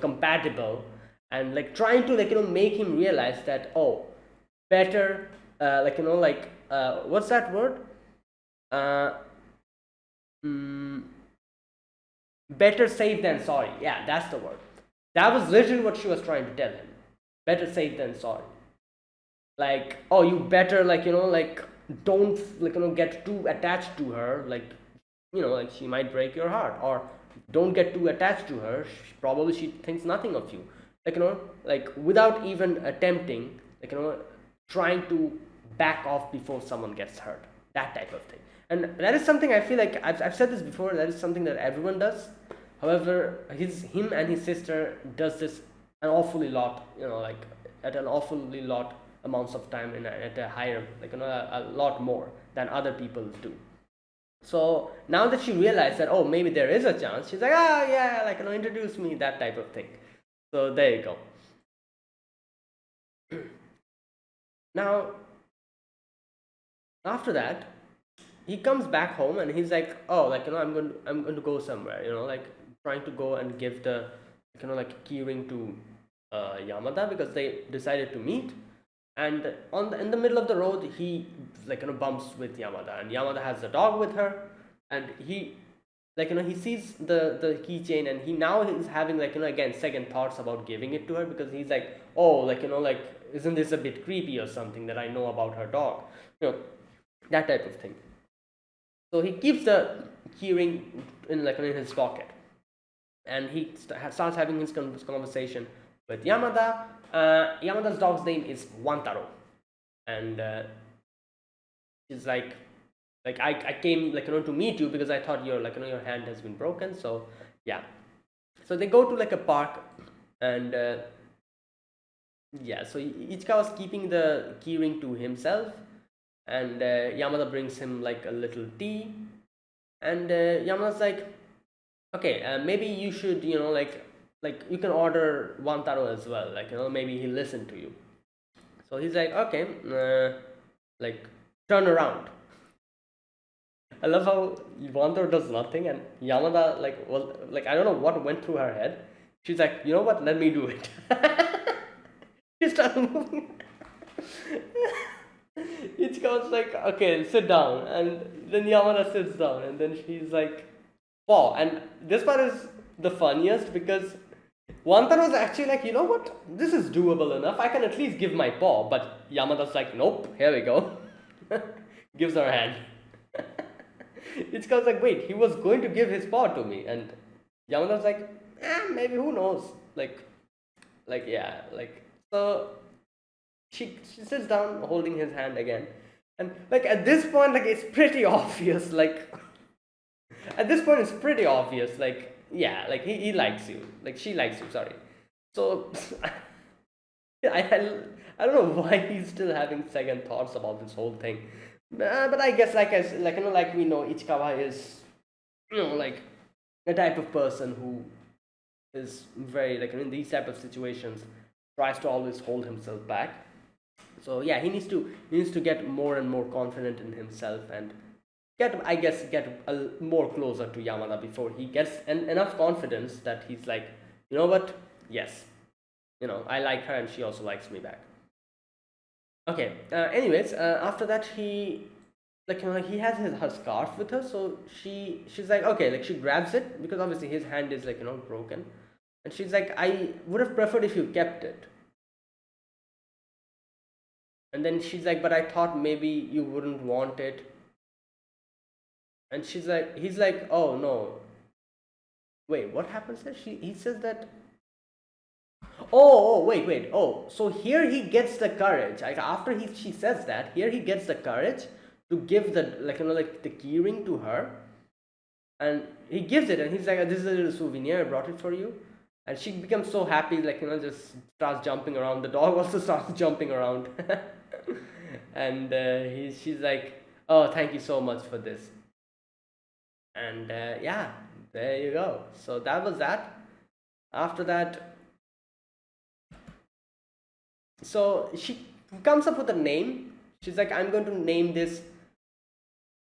compatible, and trying to make him realize that, oh, better what's that word, better safe than sorry. Yeah, that's the word. That was literally what she was trying to tell him. Better safe than sorry. Oh, you better don't get too attached to her, she might break your heart, or don't get too attached to her, probably she thinks nothing of you. like like without even attempting, like trying to back off before someone gets hurt, that type of thing. And that is something I feel like I've said this before, that is something that everyone does. However, him and his sister does this an awfully lot, like at an awfully lot amounts of time, at a higher, like a lot more than other people do. So now that she realized that, oh, maybe there is a chance, she's like, ah, yeah, like introduce me, that type of thing. So there you go. Now after that, he comes back home and he's like, oh, like I'm going to go somewhere, like trying to go and give the, like keyring to Yamada, because they decided to meet. And in the middle of the road, he like bumps with Yamada, and Yamada has the dog with her, and he, like he sees the keychain, and he now is having, like again, second thoughts about giving it to her, because he's like, oh, like like, isn't this a bit creepy or something that I know about her dog, that type of thing. So he keeps the keyring in, like in his pocket, and he starts having his conversation with Yamada. Yamada's dog's name is Wantaro, and he's like I came, like to meet you, because I thought your, like your hand has been broken. So yeah, so they go to like a park, and yeah, so Ichikawa's keeping the keyring to himself, and Yamada brings him like a little tea, and Yamada's like, okay, maybe you should, like you can order Wantaro as well, like maybe he'll listen to you. So he's like, okay, like turn around. I love how Wantaro does nothing, and Yamada, like, well, like I don't know what went through her head. She's like, you know what, let me do it. She starts moving. Ichikawa's like, okay, sit down, and then Yamada sits down, and then she's like, wow. And this part is the funniest, because Wantaro was actually like, you know what, this is doable enough, I can at least give my paw. But Yamada's like, nope, here we go. Gives her a hand. Ichikawa's like, wait, he was going to give his paw to me, and Yamada's like, maybe, who knows, like yeah, like, so she sits down holding his hand again, and like at this point, like it's pretty obvious, like at this point it's pretty obvious, like, yeah, like he likes you, like she likes you, sorry. So I don't know why he's still having second thoughts about this whole thing. But I guess, like, as like like we know, Ichikawa is, like a type of person who is very, like in these type of situations, tries to always hold himself back. So yeah, he needs to get more and more confident in himself, and get more closer to Yamada before he gets enough confidence that he's like, you know what, yes, I like her, and she also likes me back. Okay, anyways, after that, he, like he has her scarf with her, so she's like, okay, like she grabs it, because obviously his hand is, like broken, and she's like, I would have preferred if you kept it. And then she's like, but I thought maybe you wouldn't want it. And he's like, oh no, wait, what happens there? He says that, oh, wait, oh, so here he gets the courage, like after she says that, here he gets the courage to give the, like like the keyring to her, and he gives it, and he's like, this is a little souvenir, I brought it for you. And she becomes so happy, like just starts jumping around, the dog also starts jumping around. And she's like, oh, thank you so much for this. And yeah, there you go. So that was that. After that, so she comes up with a name. She's like, I'm going to name this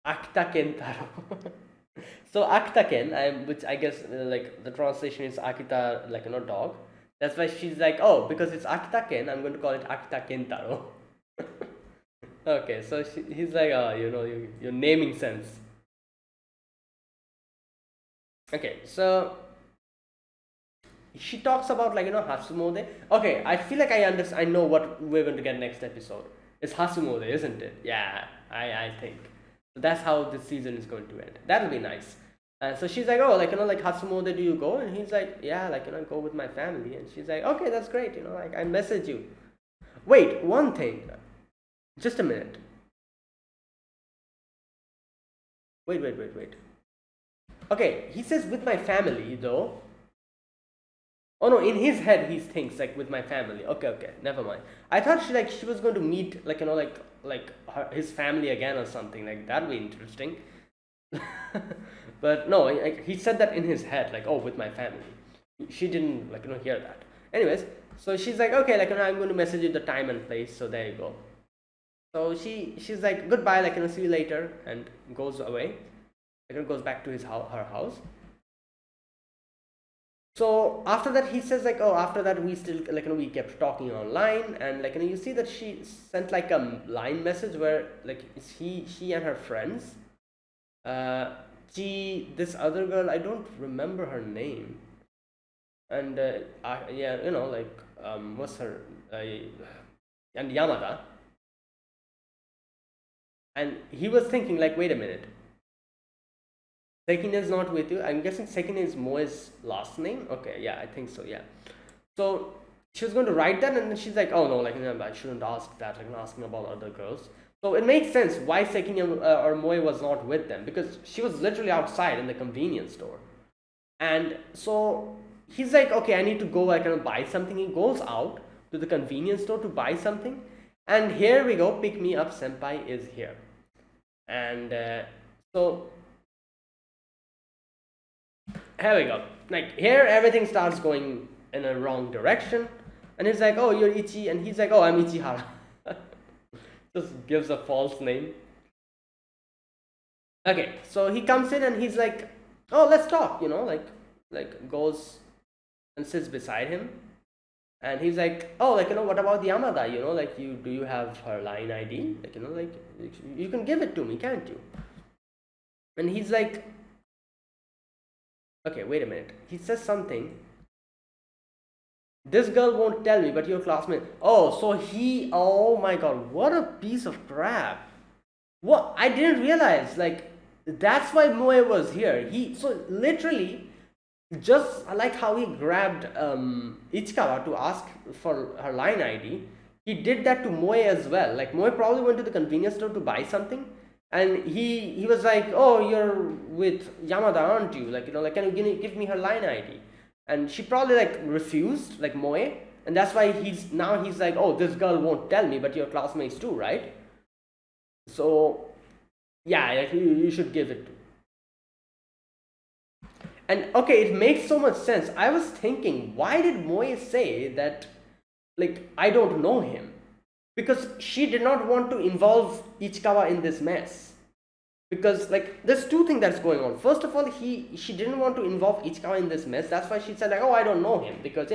Akita Kentaro. So Akita Ken, which I guess, like the translation is Akita, like dog. That's why she's like, oh, because it's Akita Ken, I'm going to call it Akita Kentaro. Okay, so he's like, oh, your naming sense. Okay, so she talks about, like Hasumode. Okay, I feel like I know what we're going to get next episode. It's Hasumode, isn't it? Yeah, I think. So that's how this season is going to end. That'll be nice. And so she's like, oh, like, like, Hatsumode, do you go? And he's like, yeah, like, I go with my family. And she's like, okay, that's great, like, I message you. Wait, one thing. Just a minute. Wait. Okay, he says with my family, though. Oh no, in his head he thinks like with my family. Okay, never mind. I thought she was going to meet his family again or something like that'd be interesting. But no, he said that in his head, like, oh, with my family. She didn't hear that. Anyways, so she's like, okay, I'm going to message you the time and place. So there you go. So she's like, goodbye, see you later, and goes away. Goes back to her house. So after that, he says like, oh, after that we still we kept talking online, and you see that she sent like a line message where like she and her friends, this other girl, I don't remember her name, and yeah, what's her and Yamada, and he was thinking like, wait a minute, Sekine is not with you. I'm guessing Sekine is Moe's last name. Okay, yeah, I think so. Yeah. So she was going to write that, and then she's like, "Oh no, I shouldn't ask that. Asking about other girls." So it makes sense why Sekine or Moe was not with them, because she was literally outside in the convenience store, and so he's like, "Okay, I need to go. Buy something." He goes out to the convenience store to buy something, and here we go. Pick me up, senpai is here, and so here we go. Like here, everything starts going in a wrong direction, and he's like, "Oh, you're Ichi," and he's like, "Oh, I'm Ichihara." Just gives a false name. Okay, so he comes in and he's like, "Oh, let's talk," goes and sits beside him, and he's like, "Oh, what about Yamada? Do you have her line ID? You can give it to me, can't you?" And he's like, okay, wait a minute. He says something. This girl won't tell me, but your classmate. Oh, so oh my god, what a piece of crap. What? I didn't realize, that's why Moe was here. So literally, just like how he grabbed Ichikawa to ask for her line ID, he did that to Moe as well. Like, Moe probably went to the convenience store to buy something, and he was like, "Oh, you're with Yamada, aren't you? Can you give me her line ID?" And she probably refused, Moe, and that's why he's like, "Oh, this girl won't tell me, but your classmates too, right?" So yeah, you should give it. And okay, it makes so much sense. I was thinking, why did Moe say that, I don't know him? Because she did not want to involve Ichikawa in this mess. Because there's two things that's going on. First of all, she didn't want to involve Ichikawa in this mess. That's why she said "Oh, I don't know him," because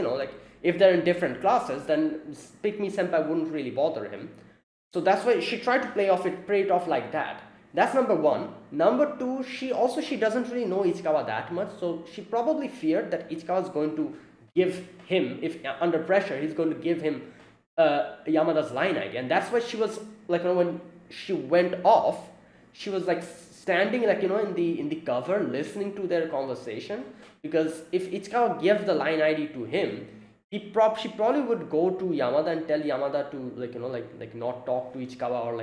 if they're in different classes, then Pick Me Senpai wouldn't really bother him. So that's why she tried to play it off like that. That's number one. Number two, she doesn't really know Ichikawa that much, so she probably feared that Ichikawa is going to give him, if under pressure, he's going to give him Yamada's line ID, and that's why she was when she went off, she was standing in the cover listening to their conversation, because if Ichikawa gave the line ID to him, she probably would go to Yamada and tell Yamada to not talk to Ichikawa, or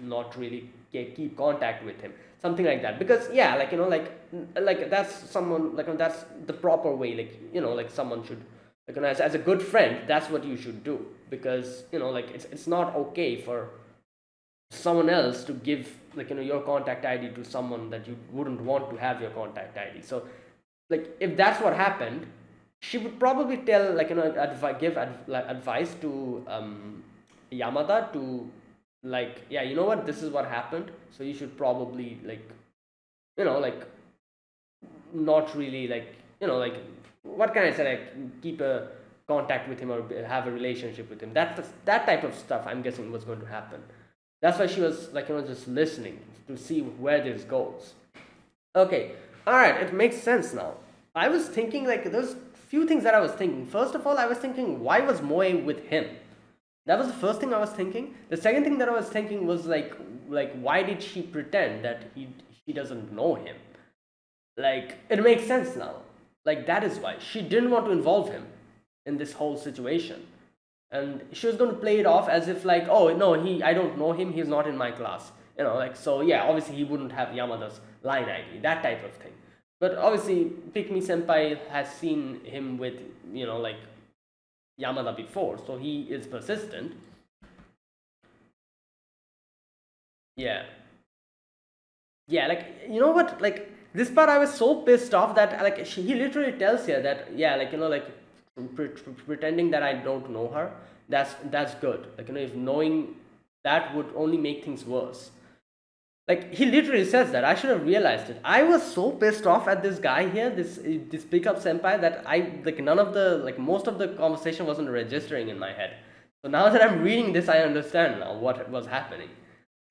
not really keep contact with him, something like that. Because yeah, that's someone, that's the proper way, someone should, as a good friend, that's what you should do. Because it's not okay for someone else to give your contact ID to someone that you wouldn't want to have your contact ID. So if that's what happened, she would probably tell give advice to Yamada to yeah, you know what, this is what happened, so you should probably not really what can I say, keep a contact with him or have a relationship with him. That type of stuff, I'm guessing, was going to happen. That's why she was just listening to see where this goes. Okay, all right, it makes sense now. I was thinking there's few things that I was thinking. First of all, I was thinking, why was Moe with him? That was the first thing I was thinking. The second thing that I was thinking was why did she pretend that she doesn't know him? Like, it makes sense now. Like, that is why she didn't want to involve him in this whole situation. And she was going to play it off as if, like, oh, no, I don't know him, he's not in my class. Like, so yeah, obviously he wouldn't have Yamada's line ID, that type of thing. But obviously, Pick Me Senpai has seen him with, like, Yamada before, so he is persistent. Yeah. Yeah, like, you know what? Like, this part I was so pissed off that, like, he literally tells her that, yeah, like, like, pretending that I don't know her, that's good. Like, if knowing that would only make things worse. Like, he literally says that. I should have realized it. I was so pissed off at this guy here, this pickup senpai, that none of the, like, most of the conversation wasn't registering in my head. So now that I'm reading this, I understand now what was happening.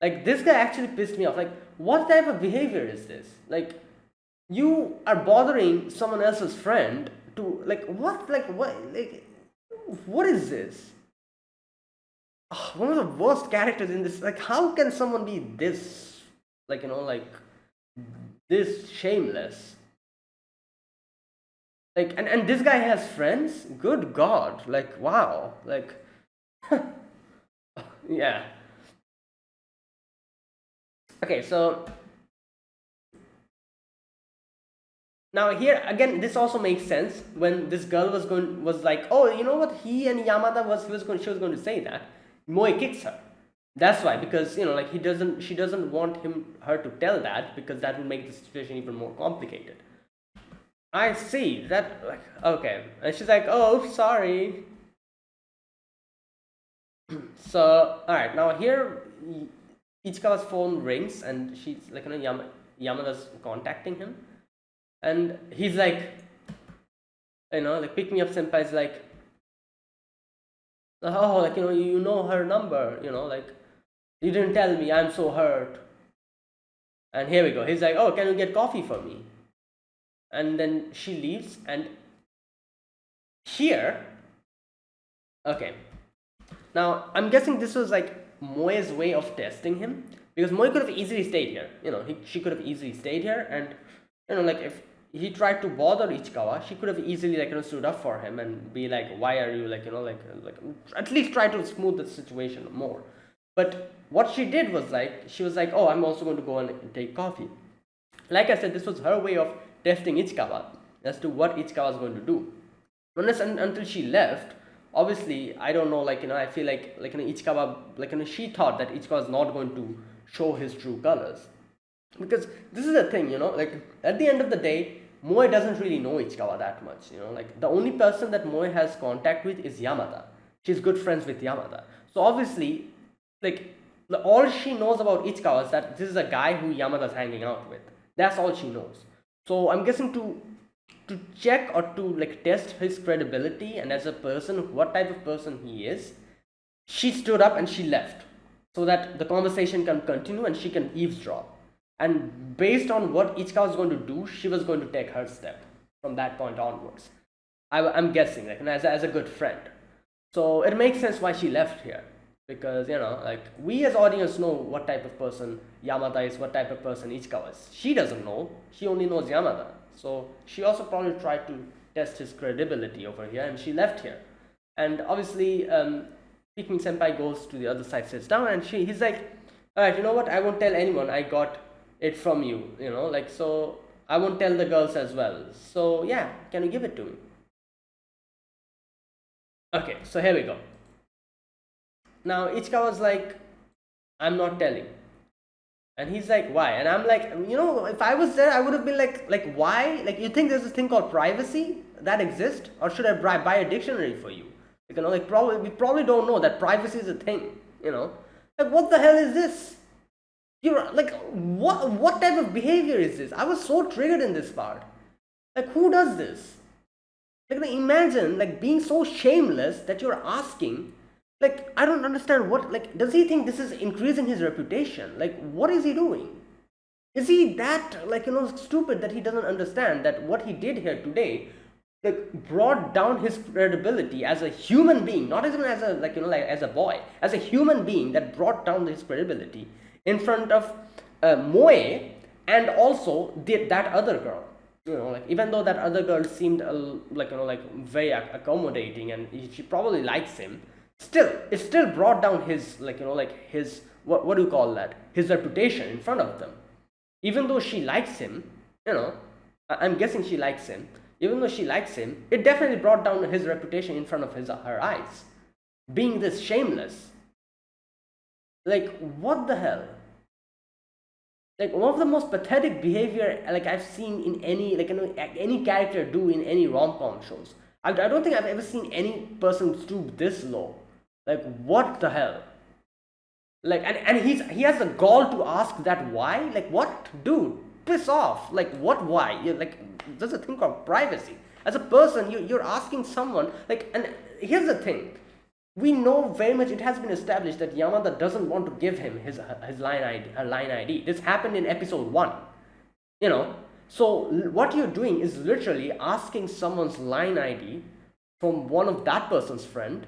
Like, this guy actually pissed me off. Like, what type of behavior is this? Like, you are bothering someone else's friend to, like, what is this? One of the worst characters in this. Like, how can someone be this, like, like, this shameless? Like, and this guy has friends? Good God. Like, wow. Like, yeah. Okay, so now here again, this also makes sense when this girl was like, oh, you know what, he and Yamada she was going to say that. Moe kicks her. That's why, because like, she doesn't want her to tell that, because that would make the situation even more complicated. I see that, like, okay, and she's like, oh, sorry. So all right, now here Ichikawa's phone rings and she's like, Yamada's contacting him, and he's like, like, Pick Me Up Senpai's like, oh, like, you know her number, like, you didn't tell me, I'm so hurt. And here we go, he's like, oh, can you get coffee for me? And then she leaves, and here, okay, now I'm guessing this was like Moe's way of testing him, because Moe could have easily stayed here. She could have easily stayed here, and like, if he tried to bother Ichikawa, she could have easily, like, stood up for him and be like, why are you, like, like at least try to smooth the situation more. But what she did was, like, she was like, oh, I'm also going to go and take coffee. Like I said, this was her way of testing Ichikawa as to what Ichikawa was going to do. Until she left, obviously, I don't know, like, I feel like Ichikawa, like, she thought that Ichikawa was not going to show his true colors. Because this is the thing, like, at the end of the day, Moe doesn't really know Ichikawa that much, like, the only person that Moe has contact with is Yamada. She's good friends with Yamada. So obviously, like, all she knows about Ichikawa is that this is a guy who Yamada's hanging out with. That's all she knows. So I'm guessing to check or to, like, test his credibility and as a person, what type of person he is, she stood up and she left so that the conversation can continue and she can eavesdrop. And based on what Ichikawa was going to do, she was going to take her step from that point onwards. I'm guessing, like, as a good friend. So it makes sense why she left here, because like, we as audience know what type of person Yamada is, what type of person Ichikawa is. She doesn't know. She only knows Yamada. So she also probably tried to test his credibility over here, and she left here. And obviously, Pick Me Senpai goes to the other side, sits down, and he's like, all right, you know what? I won't tell anyone. I got it from you, like, so I won't tell the girls as well. So yeah, can you give it to me? Okay, so here we go. Now Ichikawa's like, I'm not telling. And he's like, why? And I'm like, if I was there, I would have been like, why? Like, you think there's this thing called privacy that exists? Or should I buy a dictionary for you? Like, we probably don't know that privacy is a thing, Like, what the hell is this? You're like, what type of behavior is this? I was so triggered in this part. Like, who does this? Like, imagine, like, being so shameless that you're asking, like, I don't understand what, like, does he think this is increasing his reputation? Like, what is he doing? Is he that, like, stupid that he doesn't understand that what he did here today, like, brought down his credibility as a human being, not even as a, like, like, as a boy, as a human being, that brought down his credibility in front of Moe and also that other girl. Like even though that other girl seemed like very accommodating, and she probably likes him, still it still brought down his like his what do you call that, his reputation in front of them. Even though she likes him, you know I'm guessing she likes him. Even though she likes him, it definitely brought down his reputation in front of her eyes, being this shameless. Like, what the hell? Like, one of the most pathetic behavior like I've seen in any any character do in any rom-com shows. I don't think I've ever seen any person stoop this low. Like, what the hell? Like, and he has the gall to ask that why. Like, what, dude? Piss off. Like, what? Why? You're like, there's a thing called privacy. As a person, you're asking someone like, and here's the thing. We know very much, it has been established that Yamada doesn't want to give him his line ID, her line ID. This happened in episode 1. So what you're doing is literally asking someone's line ID from one of that person's friend,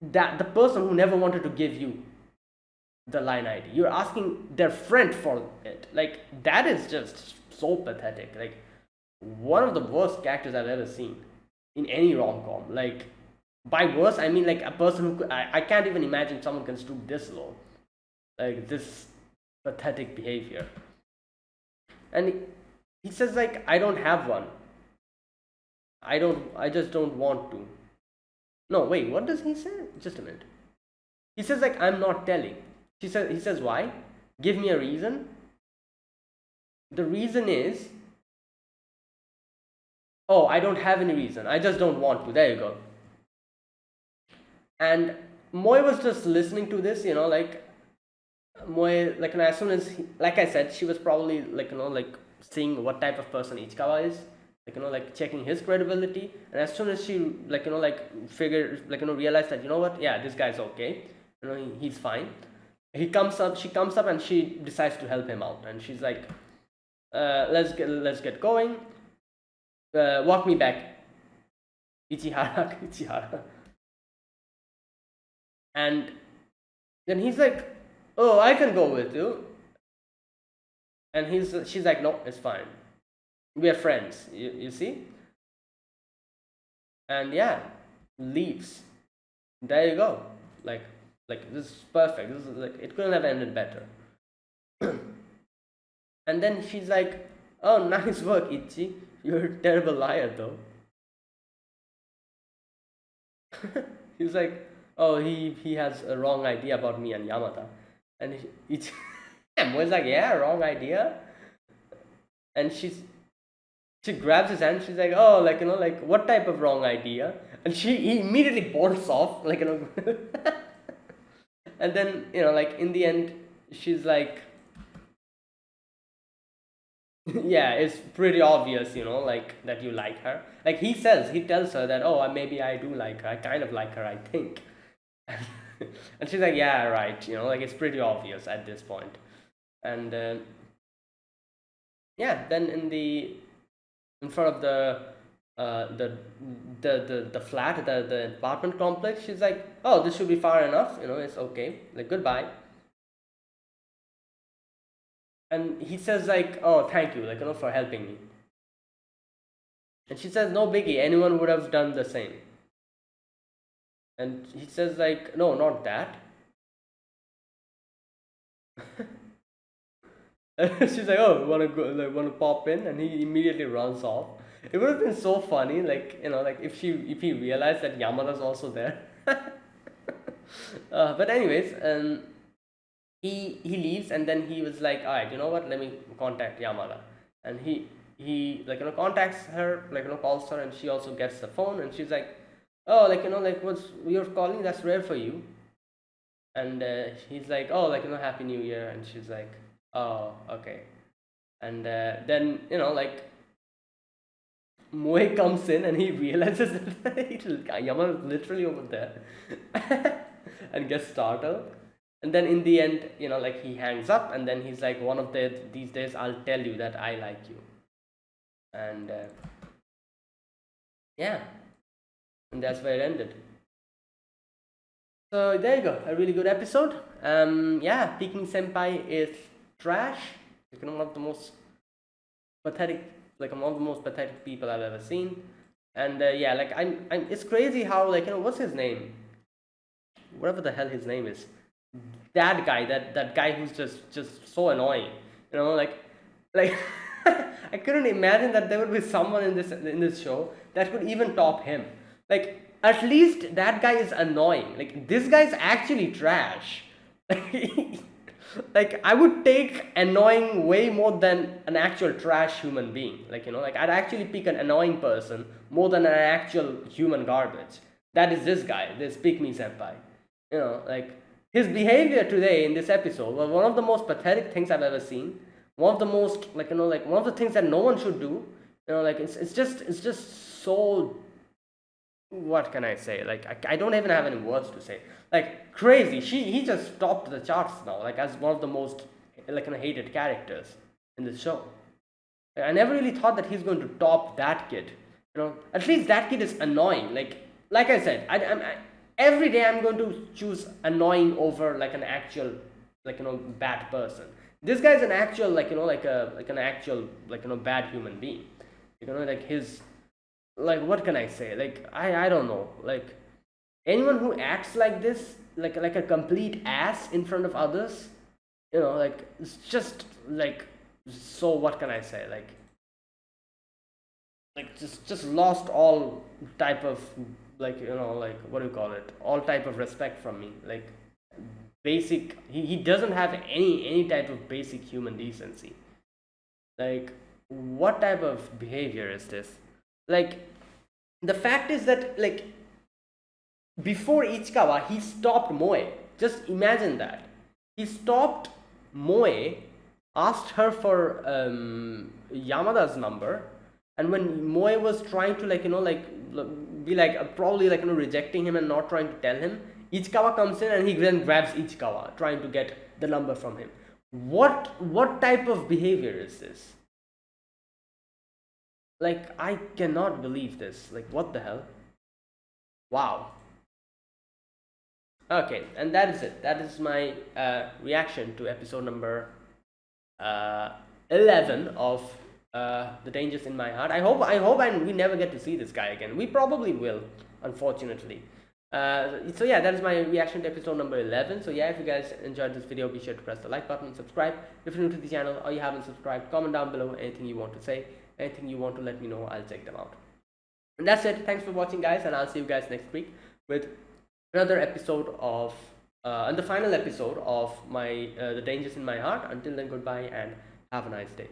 that the person who never wanted to give you the line ID. You're asking their friend for it. Like, that is just so pathetic. Like, one of the worst characters I've ever seen in any rom-com. Like, by worse, I mean like a person who I can't even imagine someone can stoop this low. Like, this pathetic behavior. And he says like, I don't have one. I just don't want to. No, wait, what does he say? Just a minute. He says like, I'm not telling. He says why? Give me a reason. The reason is, oh, I don't have any reason. I just don't want to. There you go. And Moe was just listening to this, like Moe, like, as soon as like I said, she was probably like seeing what type of person Ichikawa is, like checking his credibility. And as soon as she figured, realized that, what, yeah, this guy's okay, he's fine. She comes up and she decides to help him out, and she's like, let's get going. Walk me back, Ichihara. And then he's like, oh, I can go with you. And she's like, no, it's fine. We are friends, you see? And yeah, leaves. There you go. Like this is perfect. This is like, it couldn't have ended better. And then she's like, oh, nice work, Ichi. You're a terrible liar, though. He's like, oh, he has a wrong idea about me and Yamada. And Moe's like, yeah, wrong idea. And she grabs his hand. She's like, oh, like what type of wrong idea? And he immediately bolts off, and then like in the end, she's like, yeah, it's pretty obvious, like that you like her. Like he tells her that, oh, maybe I do like her. I kind of like her, I think. And she's like, yeah, right, like it's pretty obvious at this point. And yeah, then in front of the flat, the apartment complex, she's like, oh, this should be far enough, it's okay, like, goodbye. And he says like, oh, thank you, for helping me. And she says, no biggie, anyone would have done the same. And he says like, no, not that. She's like, oh, wanna pop in? And he immediately runs off. It would have been so funny, like if he realized that Yamada's also there. But anyways, he leaves, and then he was like, all right, you know what? Let me contact Yamada. And he contacts her, calls her, and she also gets the phone, and she's like, oh, what's you're calling? That's rare for you. And he's like, oh, Happy New Year. And she's like, oh, okay. And then Moe comes in, and he realizes that Yamada is literally over there, and gets startled. And then in the end, he hangs up, and then he's like, one of these days I'll tell you that I like you. And yeah, and that's where it ended. So there you go, a really good episode. Peking Senpai is trash. One of the most pathetic like one of the most pathetic people I've ever seen. And yeah, like I'm it's crazy how, like, what's his name, whatever the hell his name is, that guy, that guy who's just so annoying, like I couldn't imagine that there would be someone in this show that could even top him. Like, at least that guy is annoying. Like, this guy's actually trash. Like, I would take annoying way more than an actual trash human being. Like, like, I'd actually pick an annoying person more than an actual human garbage. That is this guy, this Pick Me Senpai. Like, his behavior today in this episode was one of the most pathetic things I've ever seen. One of the most, like, one of the things that no one should do. Like, it's just so, what can I say? Like, I don't even have any words to say. Like, crazy. He just topped the charts now, like, as one of the most, like, hated characters in this show. I never really thought that he's going to top that kid. At least that kid is annoying. Like I said, every day I'm going to choose annoying over, like, an actual, like, bad person. This guy's an actual, like, an actual, like, bad human being. Like, his, like, what can I say? Like, I don't know. Like, anyone who acts like this, like a complete ass in front of others, like, it's just, like, so what can I say? Like, just lost all type of, like, like, what do you call it? All type of respect from me. Like, basic, he doesn't have any type of basic human decency. Like, what type of behavior is this? Like, the fact is that, like, before Ichikawa, he stopped Moe. Just imagine that. He stopped Moe, asked her for Yamada's number, and when Moe was trying to, like, be like, probably, like, rejecting him and not trying to tell him, Ichikawa comes in and he then grabs Ichikawa, trying to get the number from him. What type of behavior is this? Like, I cannot believe this. Like, what the hell? Wow. Okay, and that is it. That is my reaction to episode number 11 of The Dangers in My Heart. I hope we never get to see this guy again. We probably will, unfortunately. So yeah, that is my reaction to episode number 11. So yeah, if you guys enjoyed this video, be sure to press the like button and subscribe. If you're new to the channel or you haven't subscribed, comment down below anything you want to say, anything you want to let me know. I'll check them out. And that's it. Thanks for watching, guys, and I'll see you guys next week with another episode of and the final episode of my The Dangers in My Heart. Until then, goodbye and have a nice day.